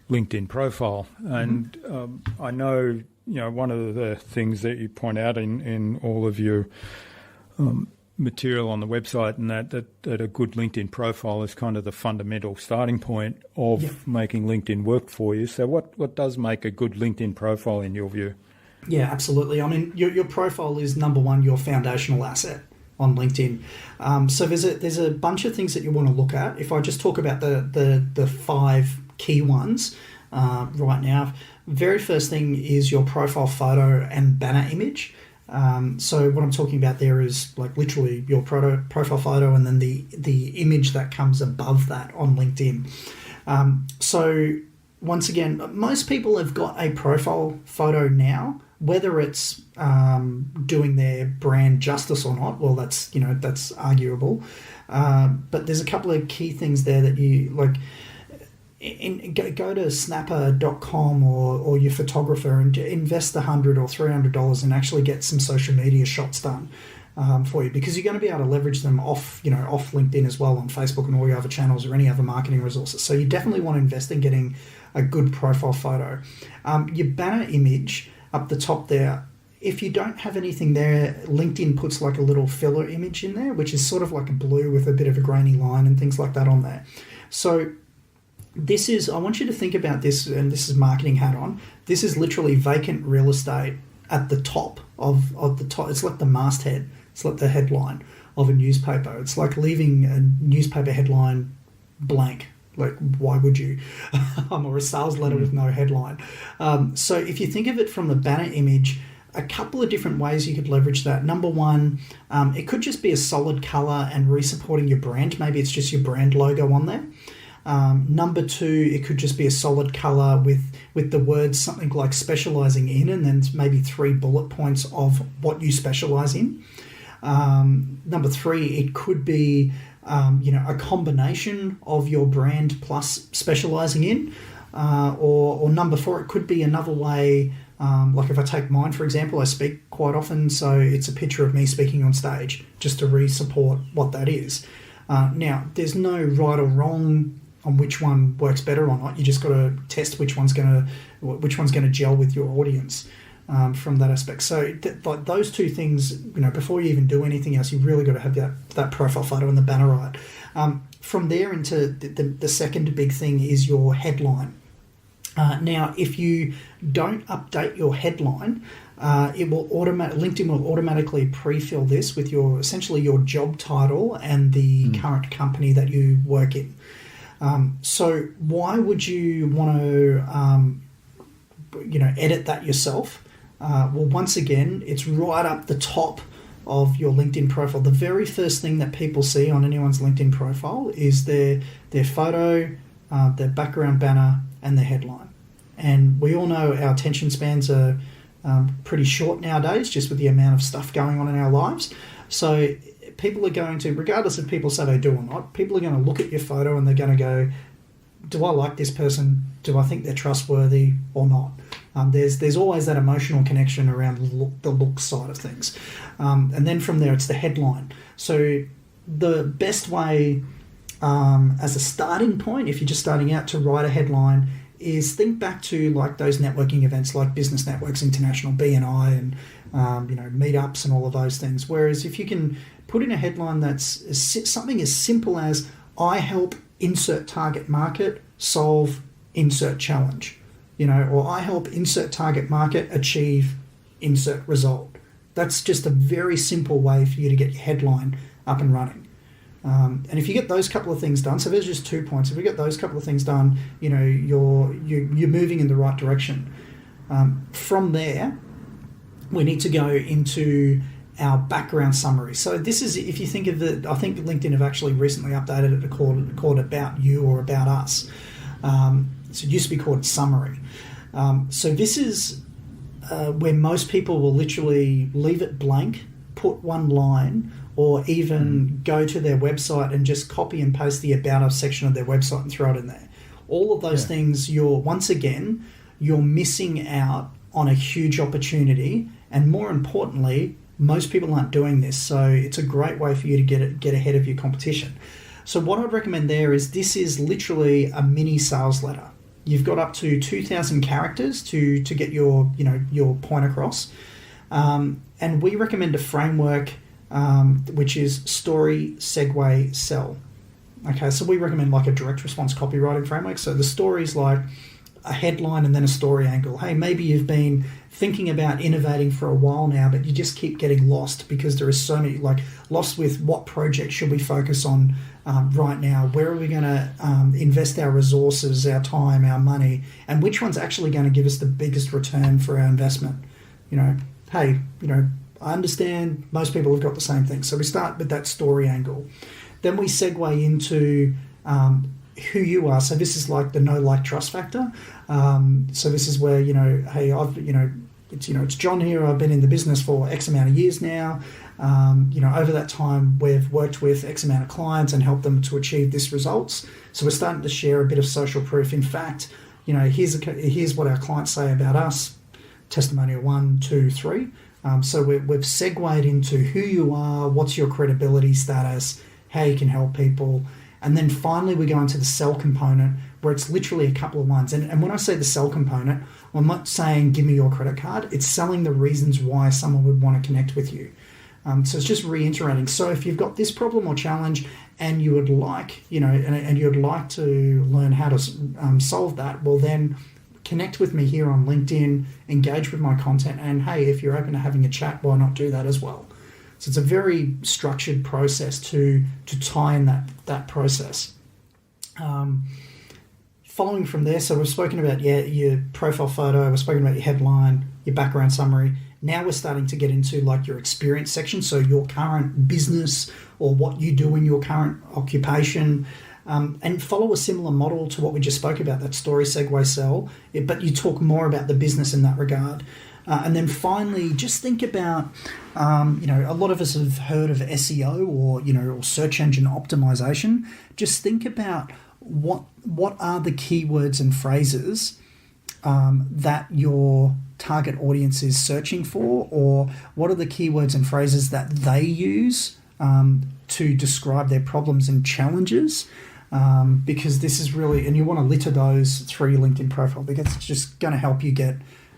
LinkedIn profile. And I know, one of the things that you point out in all of your material on the website, and that a good LinkedIn profile is kind of the fundamental starting point of making LinkedIn work for you. So what does make a good LinkedIn profile in your view? Yeah, absolutely. I mean, your profile is, number one, your foundational asset on LinkedIn. So there's a bunch of things that you want to look at. If I just talk about the 5 key ones right now, very first thing is your profile photo and banner image. So what I'm talking about there is like literally your profile photo and then the image that comes above that on LinkedIn. So once again, most people have got a profile photo now. Whether it's doing their brand justice or not, well, that's arguable. But there's a couple of key things there that you like. Go to snapper.com or your photographer and invest $100 or $300 and actually get some social media shots done for you, because you're going to be able to leverage them off LinkedIn as well, on Facebook and all your other channels or any other marketing resources. So you definitely want to invest in getting a good profile photo. Your banner image up the top there, if you don't have anything there, LinkedIn puts like a little filler image in there, which is sort of like a blue with a bit of a grainy line and things like that on there. So I want you to think about this, and this is marketing hat on. This is literally vacant real estate at the top of the top. It's like the masthead. It's like the headline of a newspaper. It's like leaving a newspaper headline blank. Like, why would you? Or a sales letter with no headline. So if you think of it from the banner image, a couple of different ways you could leverage that. Number one, it could just be a solid color and re-supporting your brand. Maybe it's just your brand logo on there. Number two, it could just be a solid color with the words something like specializing in, and then maybe 3 bullet points of what you specialize in. Number three, it could be a combination of your brand plus specializing in, or number four, it could be another way. Like if I take mine, for example, I speak quite often, so it's a picture of me speaking on stage just to re-support what that is. Now, there's no right or wrong on which one works better or not. You just got to test which one's going to gel with your audience. From that aspect. So like those two things, before you even do anything else, you really got to have that profile photo and the banner right. From there into the second big thing is your headline. Now, if you don't update your headline, LinkedIn will automatically pre-fill this with essentially your job title and the current company that you work in. So why would you want to edit that yourself? Well, once again, it's right up the top of your LinkedIn profile. The very first thing that people see on anyone's LinkedIn profile is their photo, their background banner, and their headline. And we all know our attention spans are pretty short nowadays, just with the amount of stuff going on in our lives. So people are going to, regardless if people say they do or not, people are going to look at your photo and they're going to go, do I like this person? Do I think they're trustworthy or not? There's always that emotional connection around the look side of things. And then from there, it's the headline. So the best way as a starting point, if you're just starting out to write a headline, is think back to like those networking events like Business Networks International, BNI, and meetups and all of those things. Whereas if you can put in a headline that's something as simple as, I help insert target market solve insert challenge, or I help insert target market achieve insert result. That's just a very simple way for you to get your headline up and running. And if you get those couple of things done, so there's just 2 points. If you get those couple of things done, you're moving in the right direction. From there, we need to go into our background summary. So this is, if you think of I think LinkedIn have actually recently updated it to call it About You or About Us. So it used to be called Summary. So this is where most people will literally leave it blank, put one line, or even go to their website and just copy and paste the About Us section of their website and throw it in there. All of those things, you're missing out on a huge opportunity, and more importantly, most people aren't doing this, so it's a great way for you to get ahead of your competition. So what I'd recommend there is, this is literally a mini sales letter. You've got up to 2,000 characters to get your point across, and we recommend a framework which is story, segue, sell. Okay, so we recommend like a direct response copywriting framework. So the story is like a headline and then a story angle. Hey, maybe you've been thinking about innovating for a while now, but you just keep getting lost because there is so many, like lost with what project should we focus on right now? Where are we going to invest our resources, our time, our money, and which one's actually going to give us the biggest return for our investment? I understand most people have got the same thing. So we start with that story angle. Then we segue into who you are. So this is like the know, like, trust factor. So this is where, hey, it's John here. I've been in the business for X amount of years now. Over that time, we've worked with X amount of clients and helped them to achieve this results. So we're starting to share a bit of social proof. In fact, here's what our clients say about us. Testimonial 1, 2, 3. So we've segued into who you are, what's your credibility status, how you can help people. And then finally, we go into the sell component, where it's literally a couple of lines. And when I say the sell component, I'm not saying give me your credit card. It's selling the reasons why someone would want to connect with you. So it's just reiterating. So if you've got this problem or challenge and you would like, and you'd like to learn how to solve that, well then connect with me here on LinkedIn, engage with my content, and hey, if you're open to having a chat, why not do that as well? So it's a very structured process to tie in that process. Following from there, so we've spoken about your profile photo, we've spoken about your headline, your background summary. Now we're starting to get into like your experience section, so your current business or what you do in your current occupation, and follow a similar model to what we just spoke about, that story, segue, sell, but you talk more about the business in that regard. And then finally, just think about, a lot of us have heard of SEO or search engine optimization. Just think about what are the keywords and phrases that your target audience is searching for, or what are the keywords and phrases that they use to describe their problems and challenges. Because this is really, and you want to litter those through your LinkedIn profile, because it's just going to help you get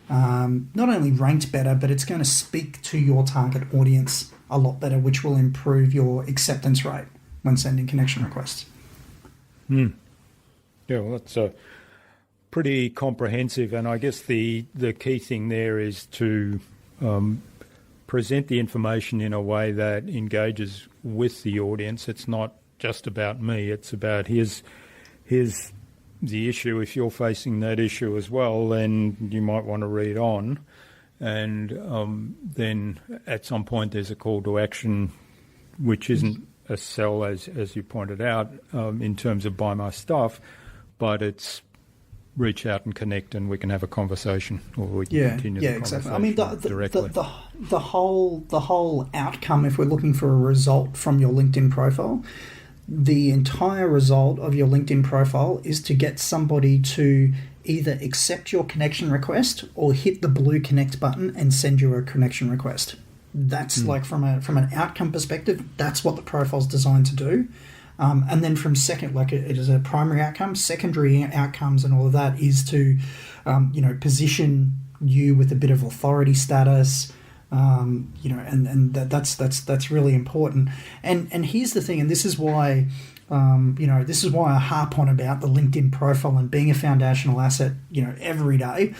not only ranked better, but it's going to speak to your target audience a lot better, which will improve your acceptance rate when sending connection requests. Yeah, well, that's pretty comprehensive, and I guess the key thing there is to present the information in a way that engages with the audience. It's not just about me, it's about here's the issue. If you're facing that issue as well, then you might want to read on, and then at some point there's a call to action, which isn't a sell as you pointed out in terms of buy my stuff, but it's reach out and connect, and we can have a conversation, or we can continue the conversation exactly. I mean, directly. The whole outcome, if we're looking for a result from your LinkedIn profile, the entire result of your LinkedIn profile is to get somebody to either accept your connection request or hit the blue connect button and send you a connection request. That's like from an outcome perspective, that's what the profile's designed to do. And then from second, like it is a primary outcome, secondary outcomes and all of that is to, position you with a bit of authority status, and that's really important. And here's the thing, and this is why, I harp on about the LinkedIn profile and being a foundational asset, every day,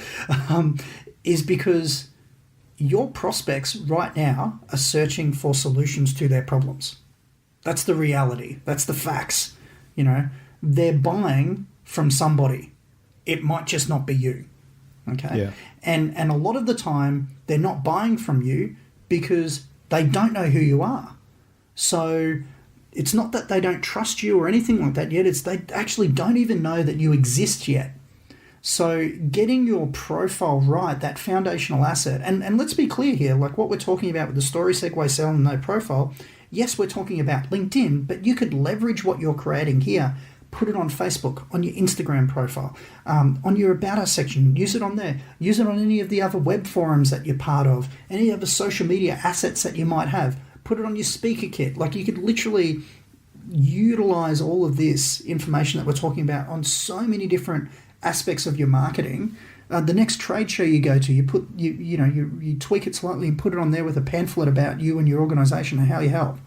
is because your prospects right now are searching for solutions to their problems. That's the reality. That's the facts. They're buying from somebody. It might just not be you. Okay. Yeah. And a lot of the time they're not buying from you because they don't know who you are. So it's not that they don't trust you or anything like that yet. It's they actually don't even know that you exist yet. So getting your profile right, that foundational asset, and let's be clear here, like what we're talking about with the story, segue, sell, and no profile. Yes, we're talking about LinkedIn, but you could leverage what you're creating here, put it on Facebook, on your Instagram profile, on your About Us section, use it on there, use it on any of the other web forums that you're part of, any other social media assets that you might have, put it on your speaker kit. Like you could literally utilize all of this information that we're talking about on so many different aspects of your marketing. The next trade show you go to, you tweak it slightly and put it on there with a pamphlet about you and your organization and how you help.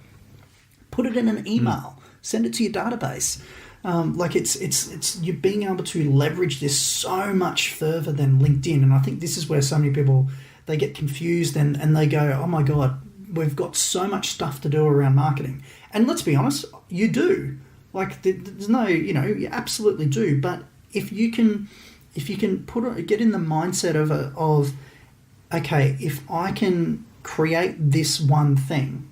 Put it in an email, send it to your database. It's you're being able to leverage this so much further than LinkedIn. And I think this is where so many people, they get confused and they go, oh my God, we've got so much stuff to do around marketing. And let's be honest, you do. Like there's no, you absolutely do. But if you can get in the mindset of okay, if I can create this one thing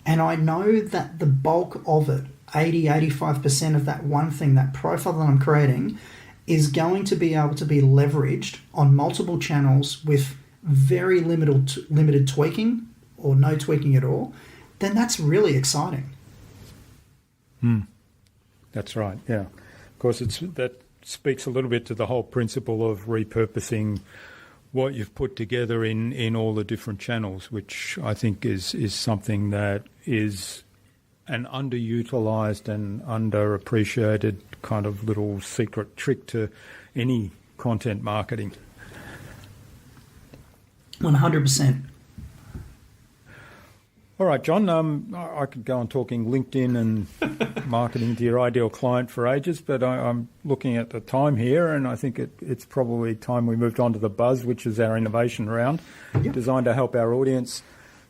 and I know that the bulk of it, 85% of that one thing, that profile that I'm creating is going to be able to be leveraged on multiple channels with very limited tweaking or no tweaking at all, then that's really exciting. That's right, yeah. Of course, that speaks a little bit to the whole principle of repurposing what you've put together in all the different channels, which I think is something that is an underutilized and underappreciated kind of little secret trick to any content marketing. 100%. All right, John, I could go on talking LinkedIn and marketing to your ideal client for ages, but I'm looking at the time here, and I think it's probably time we moved on to the Buzz, which is our innovation round, designed to help our audience,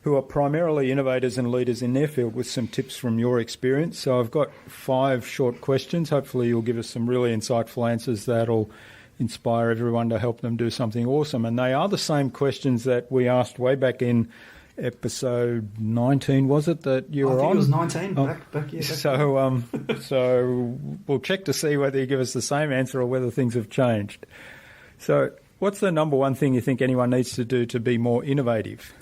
who are primarily innovators and leaders in their field, with some tips from your experience. So I've got 5 short questions. Hopefully you'll give us some really insightful answers that'll inspire everyone to help them do something awesome. And they are the same questions that we asked way back in episode 19, was it, that you were on? I think it was 19, back. So we'll check to see whether you give us the same answer or whether things have changed. So what's the number one thing you think anyone needs to do to be more innovative?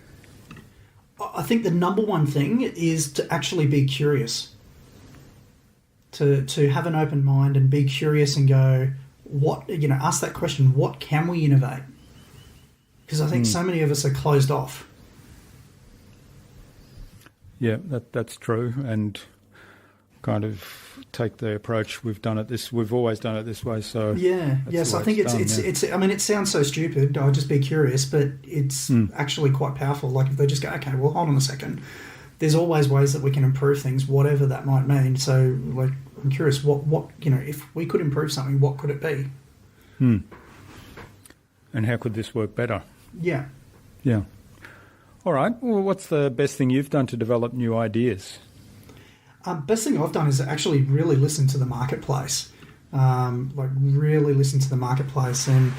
I think the number one thing is to actually be curious, to have an open mind and be curious and go, ask that question, what can we innovate? Because I think so many of us are closed off. Yeah, that's true, and kind of take the approach we've always done it this way. So yes, I think it's. I mean, it sounds so stupid. I'll just be curious, but it's actually quite powerful. Like if they just go, okay, well, hold on a second. There's always ways that we can improve things, whatever that might mean. So, like, I'm curious, what if we could improve something, what could it be? And how could this work better? Yeah. All right. Well, what's the best thing you've done to develop new ideas? Best thing I've done is actually really listen to the marketplace. Really listen to the marketplace. And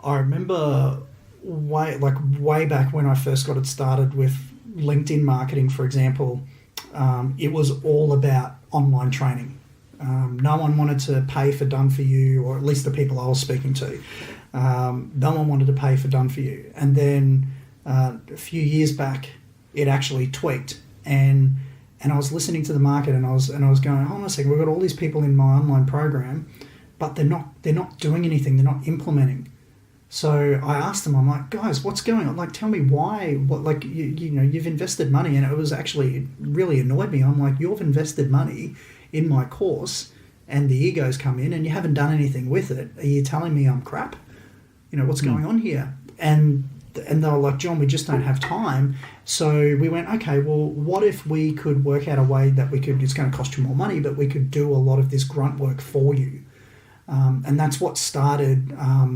I remember way back when I first got it started with LinkedIn marketing, for example, it was all about online training. No one wanted to pay for Done For You, or at least the people I was speaking to. No one wanted to pay for Done For You. And then a few years back, it actually tweaked. And I was listening to the market, and I was going, hold on a second, we've got all these people in my online program, but they're not doing anything, they're not implementing. So I asked them, I'm like, guys, what's going on? Like, tell me why. What, like, you've invested money, and it was actually, it really annoyed me. I'm like, you've invested money in my course, and the egos come in, and you haven't done anything with it. Are you telling me I'm crap? What's going on here? And they were like, John, we just don't have time. So we went, okay, well, what if we could work out a way that we could, it's going to cost you more money, but we could do a lot of this grunt work for you. And that's what started, our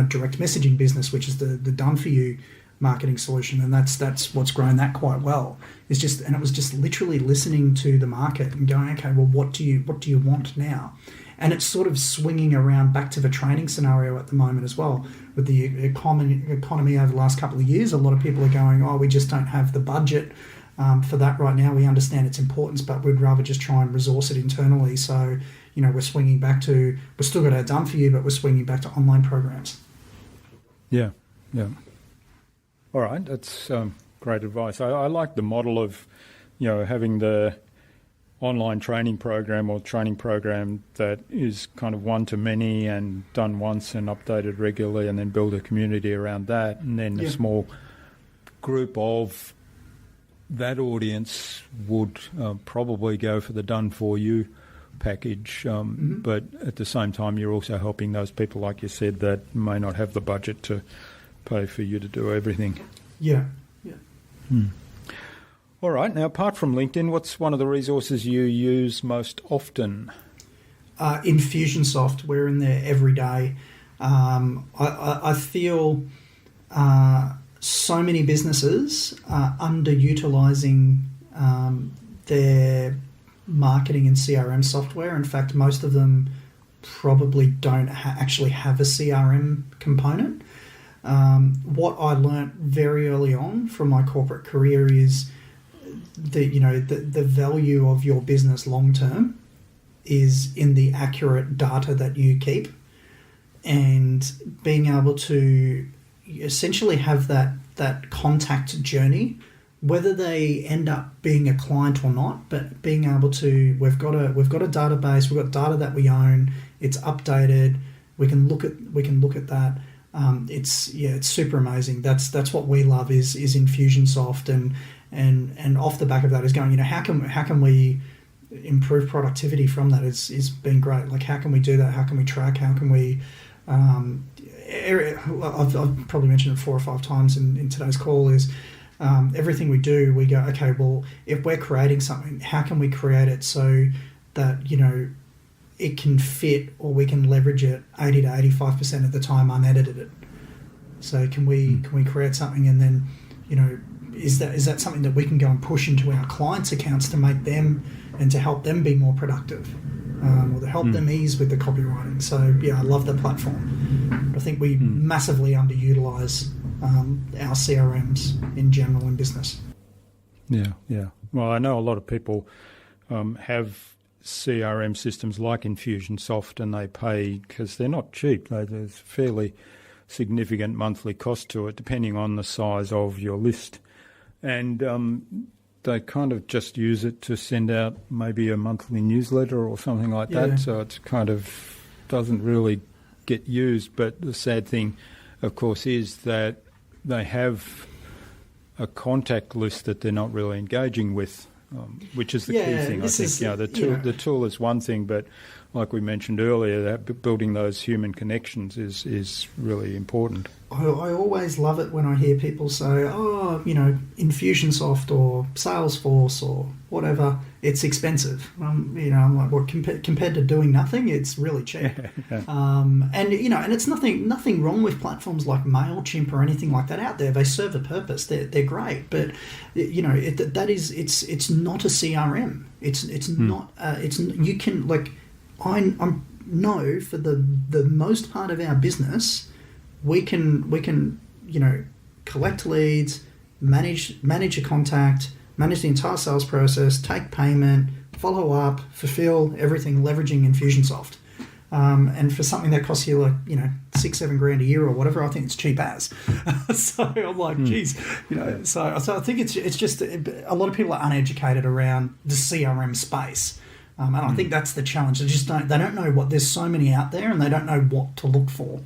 direct messaging business, which is the Done For You marketing solution, and that's what's grown that quite well. It was just literally listening to the market and going, okay, well, what do you want now? And it's sort of swinging around back to the training scenario at the moment as well. With the economy over the last couple of years, a lot of people are going, oh, we just don't have the budget for that right now. We understand its importance, but we'd rather just try and resource it internally. So, we're swinging back to, we've still got our Done For You, but we're swinging back to online programs. Yeah. All right, that's great advice. I like the model of, having the online training program or training program that is kind of one-to-many and done once and updated regularly, and then build a community around that, and then a small group of that audience would probably go for the Done For You package, but at the same time you're also helping those people, like you said, that may not have the budget to pay for you to do everything. Yeah. All right, now apart from LinkedIn, what's one of the resources you use most often? Infusionsoft, we're in there every day. I feel so many businesses are underutilising their marketing and CRM software. In fact, most of them probably don't actually have a CRM component. What I learnt very early on from my corporate career is the value of your business long term is in the accurate data that you keep, and being able to essentially have that contact journey, whether they end up being a client or not, but being able to, we've got a database, we've got data that we own, it's updated, we can look at that. It's super amazing. That's what we love is Infusionsoft, and off the back of that is going, how can we improve productivity from that? It's been great. Like, how can we do that? How can we track? How can we I've probably mentioned it 4 or 5 times in today's call, is everything we do, we go, okay, well, if we're creating something, how can we create it so that, it can fit, or we can leverage it 80 to 85% of the time unedited? So can we create something, and then, is that something that we can go and push into our clients' accounts to make them and to help them be more productive, or to help them ease with the copywriting? So yeah, I love the platform. But I think we massively underutilise our CRMs in general in business. Yeah. Well, I know a lot of people have CRM systems like Infusionsoft, and they pay, because they're not cheap. There's fairly significant monthly cost to it, depending on the size of your list. And they kind of just use it to send out maybe a monthly newsletter or something like that. So it's kind of doesn't really get used. But the sad thing, of course, is that they have a contact list that they're not really engaging with, which is the key thing. I think the tool is one thing, but like we mentioned earlier, that building those human connections is really important. I always love it when I hear people say, Infusionsoft or Salesforce or whatever, it's expensive. I'm like, well, compared to doing nothing, it's really cheap. And it's nothing wrong with platforms like MailChimp or anything like that out there. They serve a purpose. They're great, but it's not a CRM. It's not. You can, like, I know for the most part of our business, we can collect leads, manage a contact, manage the entire sales process, take payment, follow up, fulfill everything, leveraging Infusionsoft. And for something that costs you like, $6-7 a year or whatever, I think it's cheap as. So I'm like, geez, So I think it's just a lot of people are uneducated around the CRM space, and I think that's the challenge. They don't know what. There's so many out there, and they don't know what to look for,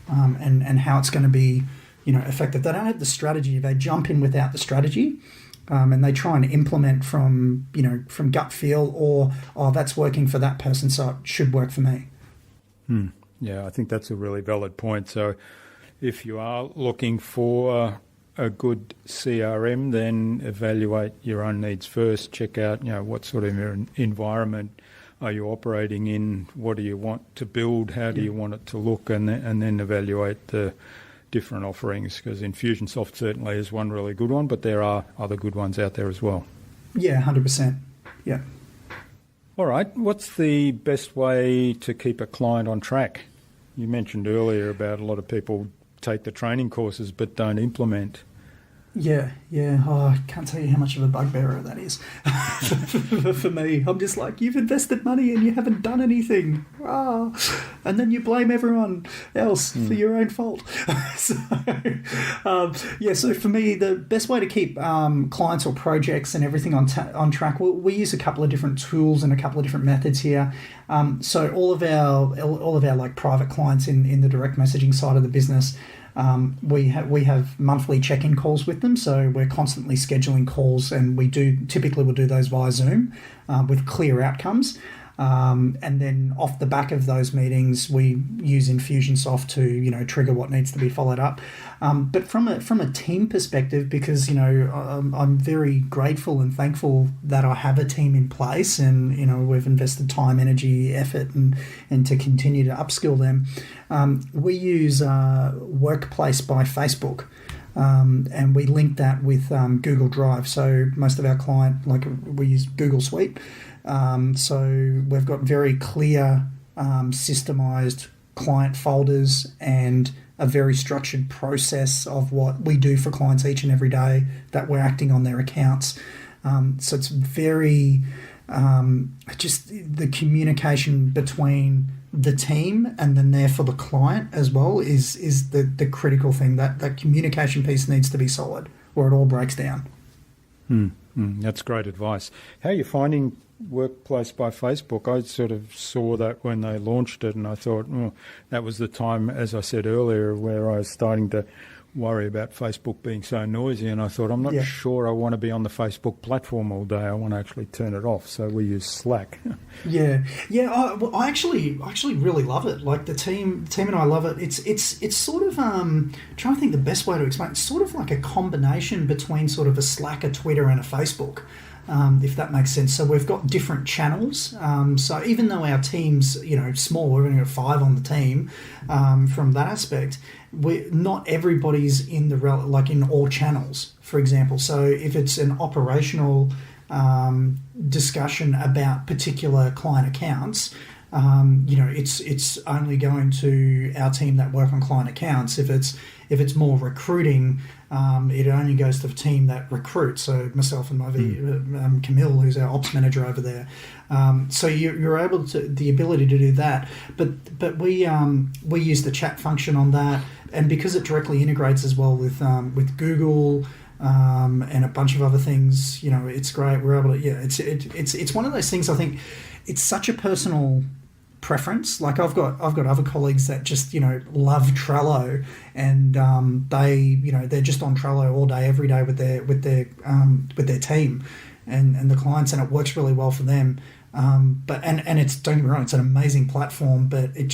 and how it's going to be, effective. They don't have the strategy. They jump in without the strategy. And they try and implement from gut feel, or that's working for that person, so it should work for me. Yeah, I think that's a really valid point. So if you are looking for a good CRM, then evaluate your own needs first. Check out, what sort of environment are you operating in? What do you want to build? How do you want it to look? And then evaluate the different offerings, because Infusionsoft certainly is one really good one, but there are other good ones out there as well. Yeah, 100%. Yeah. All right. What's the best way to keep a client on track? You mentioned earlier about a lot of people take the training courses but don't implement. Yeah. Oh, I can't tell you how much of a bugbearer that is for me. I'm just like, you've invested money and you haven't done anything. And then you blame everyone else for your own fault. So for me, the best way to keep clients or projects and everything on track, we use a couple of different tools and a couple of different methods here. So all of our like private clients in the direct messaging side of the business, we have monthly check-in calls with them, so we're constantly scheduling calls, and we'll do those via Zoom with clear outcomes. And then off the back of those meetings, we use Infusionsoft to trigger what needs to be followed up. But from a team perspective, because I'm very grateful and thankful that I have a team in place, and we've invested time, energy, effort, and to continue to upskill them. We use Workplace by Facebook. And we link that with Google Drive. So most of our we use Google Suite. So we've got very clear, systemized client folders and a very structured process of what we do for clients each and every day that we're acting on their accounts. So it's very, just the communication between the team and then there for the client as well is the critical thing. That communication piece needs to be solid or it all breaks down. That's great advice. How are you finding Workplace by Facebook? I sort of saw that when they launched it, and I thought, that was the time, as I said earlier, where I was starting to worry about Facebook being so noisy, and I thought, I'm not sure I want to be on the Facebook platform all day. I want to actually turn it off. So we use Slack. I actually really love it. Like the team and I love it. It's sort of trying to think the best way to explain. It's sort of like a combination between sort of a Slack, a Twitter, and a Facebook. If that makes sense. So we've got different channels. So even though our team's small, we're only got 5 on the team. From that aspect, not everybody's in in all channels. For example, so if it's an operational discussion about particular client accounts, it's only going to our team that work on client accounts. If it's more recruiting, it only goes to the team that recruits. So myself and my Camille, who's our ops manager over there. So you're able to the ability to do that. But we use the chat function on that, and because it directly integrates as well with Google. And a bunch of other things, it's great. We're able to, it's one of those things. I think it's such a personal preference. Like I've got other colleagues that just love Trello, and they're just on Trello all day, every day with their team, and the clients, and it works really well for them. But it's, don't get me wrong, it's an amazing platform, but it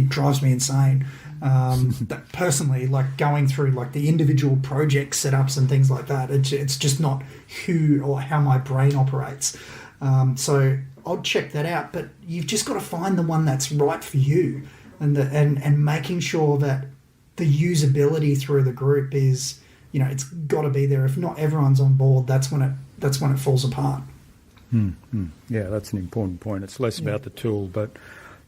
drives me insane. That personally, like going through like the individual project setups and things like that, it's just not who or how my brain operates. So I'll check that out, but you've just got to find the one that's right for you, and making sure that the usability through the group is, it's got to be there. If not everyone's on board, that's when it falls apart. Yeah, that's an important point. It's less about the tool, but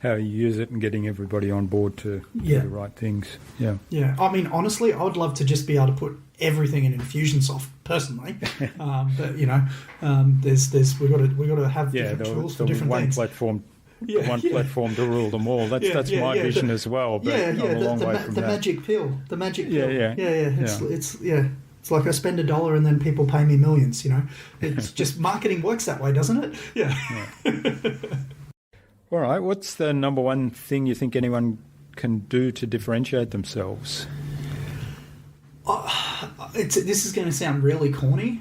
how you use it and getting everybody on board to do the right things. Yeah. Yeah. I mean, honestly, I would love to just be able to put everything in Infusionsoft personally, but we've got to have different tools for different one things. Platform. Platform to rule them all. That's my vision as well. But I'm a long way from the that. magic pill. The magic pill. Yeah. It's like I spend $1 and then people pay me millions. It's just marketing works that way, doesn't it? Yeah. All right. What's the number one thing you think anyone can do to differentiate themselves? This is going to sound really corny,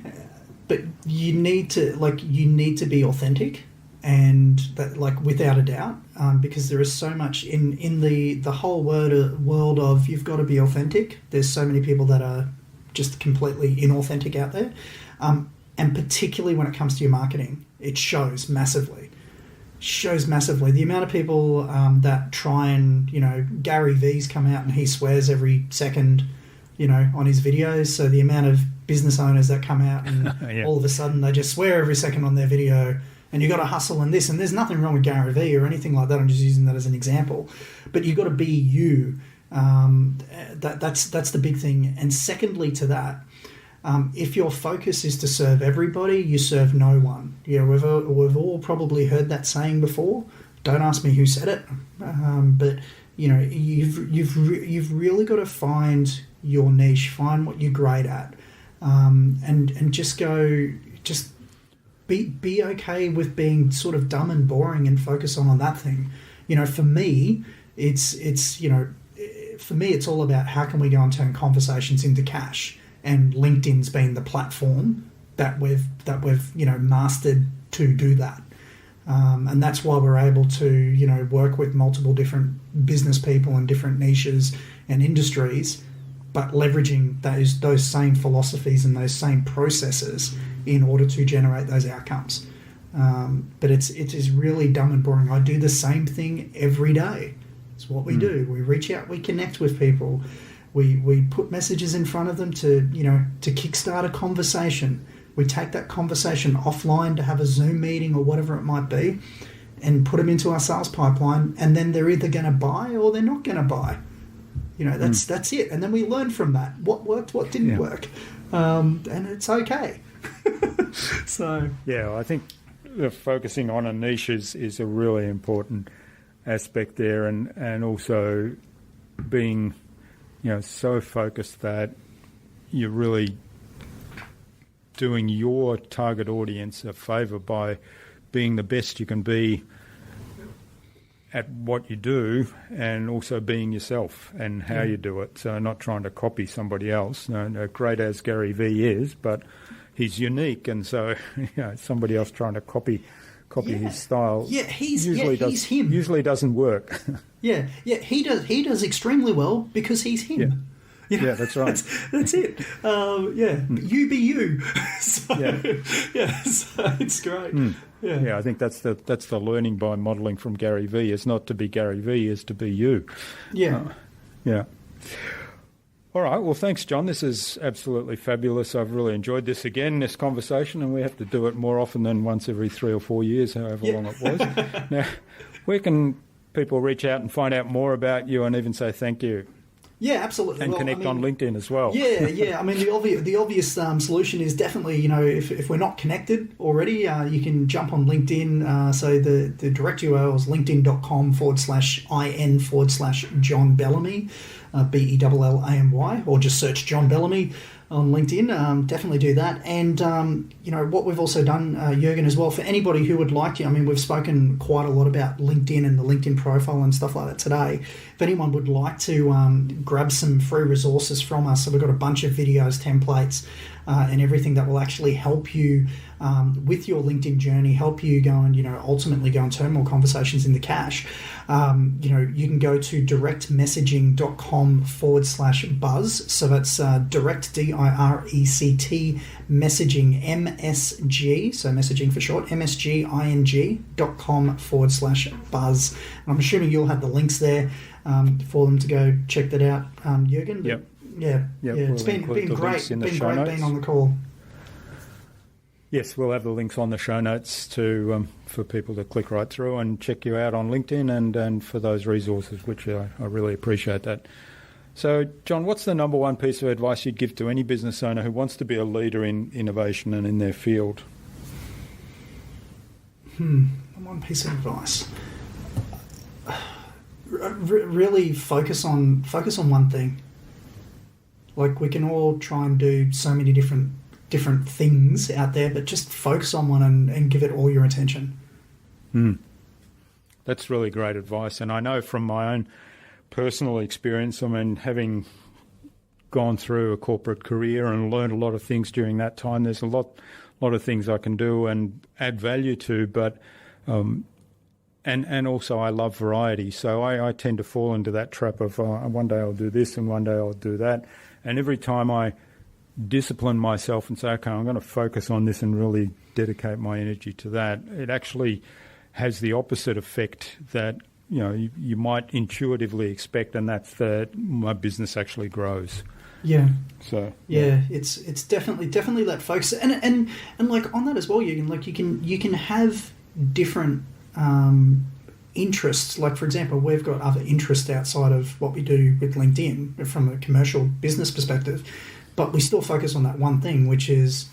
but you need to be authentic, and that, like, without a doubt, because there is so much in the whole world of you've got to be authentic. There's so many people that are just completely inauthentic out there, and particularly when it comes to your marketing, it shows massively. The amount of people that try and, Gary V's come out and he swears every second, on his videos. So the amount of business owners that come out and all of a sudden they just swear every second on their video, and you got to hustle and this, and there's nothing wrong with Gary V or anything like that. I'm just using that as an example, but you got to be you. That's the big thing. And secondly to that, if your focus is to serve everybody, you serve no one. We've all probably heard that saying before. Don't ask me who said it, but you've really got to find your niche, find what you're great at, and just be okay with being sort of dumb and boring and focus on that thing. For me, it's all about how can we go and turn conversations into cash. And LinkedIn's been the platform that we've mastered to do that, and that's why we're able to work with multiple different business people in different niches and industries, but leveraging those same philosophies and those same processes in order to generate those outcomes. But it is really dumb and boring. I do the same thing every day. It's what we do. We reach out, we connect with people. We put messages in front of them to kickstart a conversation. We take that conversation offline to have a Zoom meeting or whatever it might be, and put them into our sales pipeline, and then they're either going to buy or they're not going to buy. That's it. And then we learn from that. What worked, what didn't work, and it's okay. So I think focusing on a niche is a really important aspect there, and also being so focused that you're really doing your target audience a favour by being the best you can be at what you do, and also being yourself and how you do it. So not trying to copy somebody else. No, great as Gary V is, but he's unique, and so somebody else trying to copy his style. He's him. Usually doesn't work. He does extremely well because he's him. Yeah, that's right. That's it. You be you. So it's great. I think that's the learning by modelling from Gary V. Is not to be Gary V, is to be you. All right. Well, thanks, John. This is absolutely fabulous. I've really enjoyed this conversation, and we have to do it more often than once every 3 or 4 years, however long it was. Now, where can people reach out and find out more about you and even say thank you? Yeah, absolutely. And connect on LinkedIn as well. Yeah. I mean, the obvious solution is definitely, if we're not connected already, you can jump on LinkedIn. So the direct URL is linkedin.com/in/John Bellamy, Bellamy, or just search John Bellamy on LinkedIn. Definitely do that. And, what we've also done, Jürgen, as well, for anybody who would like to, I mean, we've spoken quite a lot about LinkedIn and the LinkedIn profile and stuff like that today. If anyone would like to grab some free resources from us, so we've got a bunch of videos, templates, and everything that will actually help you with your LinkedIn journey, help you go and, ultimately go and turn more conversations into cash. You can go to directmessaging.com/buzz. So that's direct, DIRECT, messaging, MSG, so messaging for short, MSGING.com/buzz. And I'm assuming you'll have the links there for them to go check that out, Jürgen. Yep. Yeah. It's been great. Been great being on the call. Yes, we'll have the links on the show notes to for people to click right through and check you out on LinkedIn and for those resources, which I really appreciate that. So, John, what's the number one piece of advice you'd give to any business owner who wants to be a leader in innovation and in their field? One piece of advice. Really focus on one thing. Like, we can all try and do so many different things out there, but just focus on one and give it all your attention. That's really great advice. And I know from my own personal experience, I mean, having gone through a corporate career and learned a lot of things during that time, there's a lot of things I can do and add value to, but and also I love variety. So I tend to fall into that trap of one day I'll do this and one day I'll do that. And every time I discipline myself and say, okay, I'm going to focus on this and really dedicate my energy to that, it actually has the opposite effect that you might intuitively expect, and that's that my business actually grows. Yeah. So it's definitely that focus, and like on that as well, you can have different interests. Like, for example, we've got other interests outside of what we do with LinkedIn from a commercial business perspective, but we still focus on that one thing, which is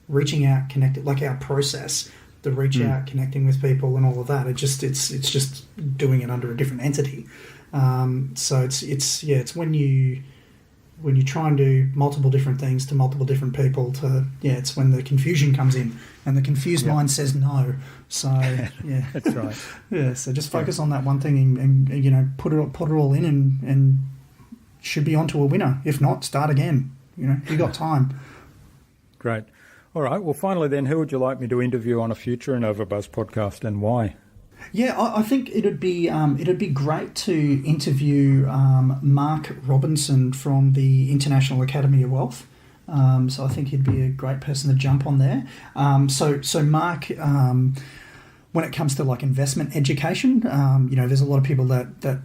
reaching out, connected, like our process. The reach out, connecting with people, and all of that. It's just doing it under a different entity. So it's when you try and do multiple different things to multiple different people. It's when the confusion comes in, and the confused mind says no. So yeah, that's right. Yeah, so just focus on that one thing, and put it all in, and should be onto a winner. If not, start again. You got time. Great. All right. Well, finally then, who would you like me to interview on a future InnovaBuzz podcast, and why? Yeah, I think it'd be great to interview Mark Robinson from the International Academy of Wealth. So I think he'd be a great person to jump on there. So Mark, when it comes to like investment education, there's a lot of people that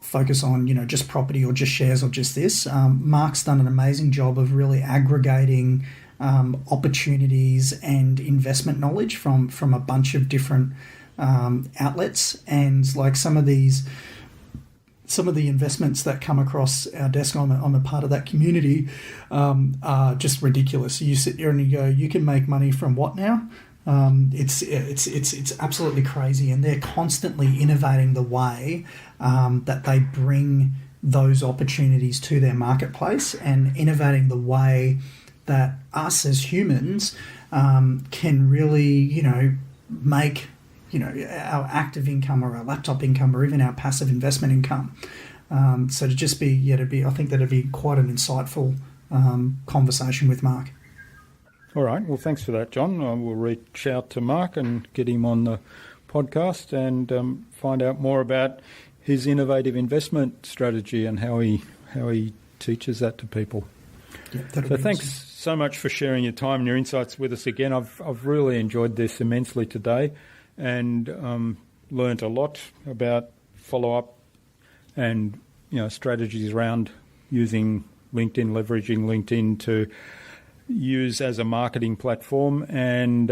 focus on just property or just shares or just this. Mark's done an amazing job of really aggregating opportunities and investment knowledge from a bunch of different outlets, and like some of the investments that come across our desk, I'm a part of that community, are just ridiculous. You sit there and you go, you can make money from what now? It's absolutely crazy, and they're constantly innovating the way that they bring those opportunities to their marketplace, and innovating the way that us as humans can really, make, our active income or our laptop income or even our passive investment income. So to just be, I think that'd be quite an insightful conversation with Mark. All right. Well, thanks for that, John. We'll reach out to Mark and get him on the podcast and find out more about his innovative investment strategy and how he teaches that to people. Yeah, so thanks so much for sharing your time and your insights with us again. I've really enjoyed this immensely today, and learnt a lot about follow-up and strategies around using LinkedIn, leveraging LinkedIn to use as a marketing platform, and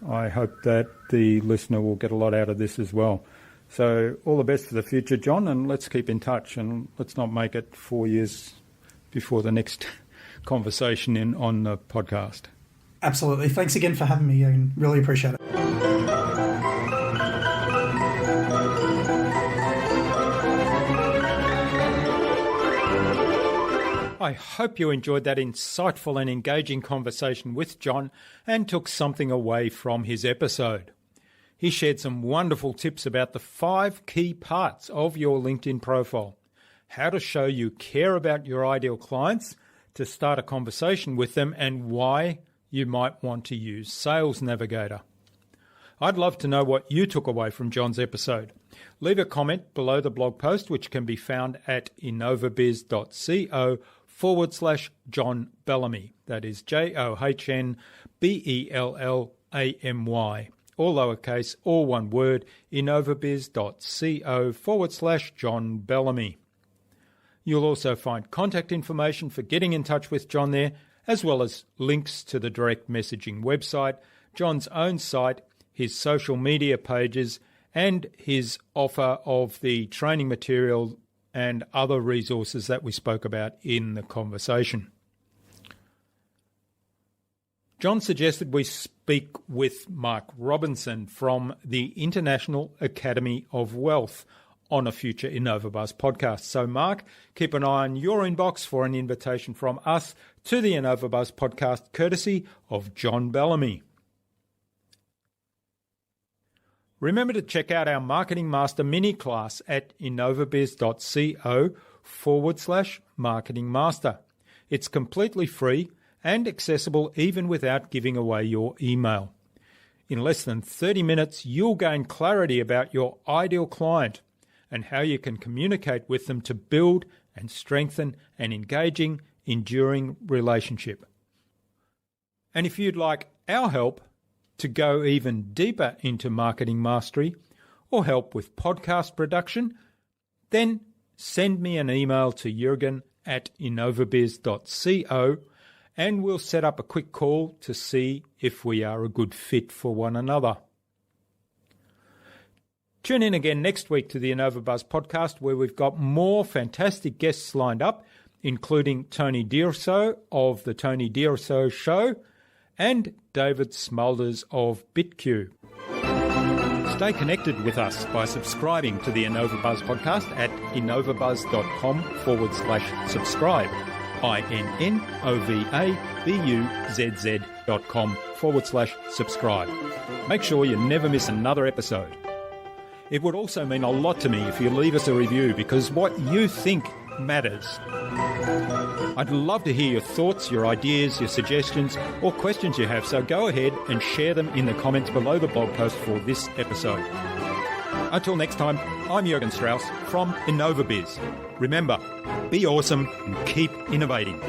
I hope that the listener will get a lot out of this as well. So all the best for the future, John, and let's keep in touch, and let's not make it 4 years before the next conversation on the podcast. Absolutely. Thanks again for having me. I really appreciate it. I hope you enjoyed that insightful and engaging conversation with John and took something away from his episode. He shared some wonderful tips about the 5 key parts of your LinkedIn profile, how to show you care about your ideal clients, to start a conversation with them, and why you might want to use Sales Navigator. I'd love to know what you took away from John's episode. Leave a comment below the blog post, which can be found at innovabiz.co/John Bellamy. That is JOHNBELLAMY. All lowercase, all one word, innovabiz.co/John Bellamy. You'll also find contact information for getting in touch with John there, as well as links to the direct messaging website, John's own site, his social media pages, and his offer of the training material and other resources that we spoke about in the conversation. John suggested we speak with Mark Robinson from the International Academy of Wealth on a future InnovaBuzz podcast. So, Mark, keep an eye on your inbox for an invitation from us to the InnovaBuzz podcast, courtesy of John Bellamy. Remember to check out our Marketing Master mini class at innovabiz.co/Marketing Master. It's completely free and accessible even without giving away your email. In less than 30 minutes, you'll gain clarity about your ideal client and how you can communicate with them to build and strengthen an engaging, enduring relationship. And if you'd like our help to go even deeper into marketing mastery or help with podcast production, then send me an email to jurgen@innovabiz.co and we'll set up a quick call to see if we are a good fit for one another. Tune in again next week to the InnovaBuzz podcast, where we've got more fantastic guests lined up, including Tony D'Urso of The Tony D'Urso Show and David Smulders of BitQ. Stay connected with us by subscribing to the InnovaBuzz podcast at innovabuzz.com/subscribe. innovabuzz.com/subscribe. Make sure you never miss another episode. It would also mean a lot to me if you leave us a review, because what you think matters. I'd love to hear your thoughts, your ideas, your suggestions, or questions you have, so go ahead and share them in the comments below the blog post for this episode. Until next time, I'm Jurgen Strauss from InnovaBiz. Remember, be awesome and keep innovating.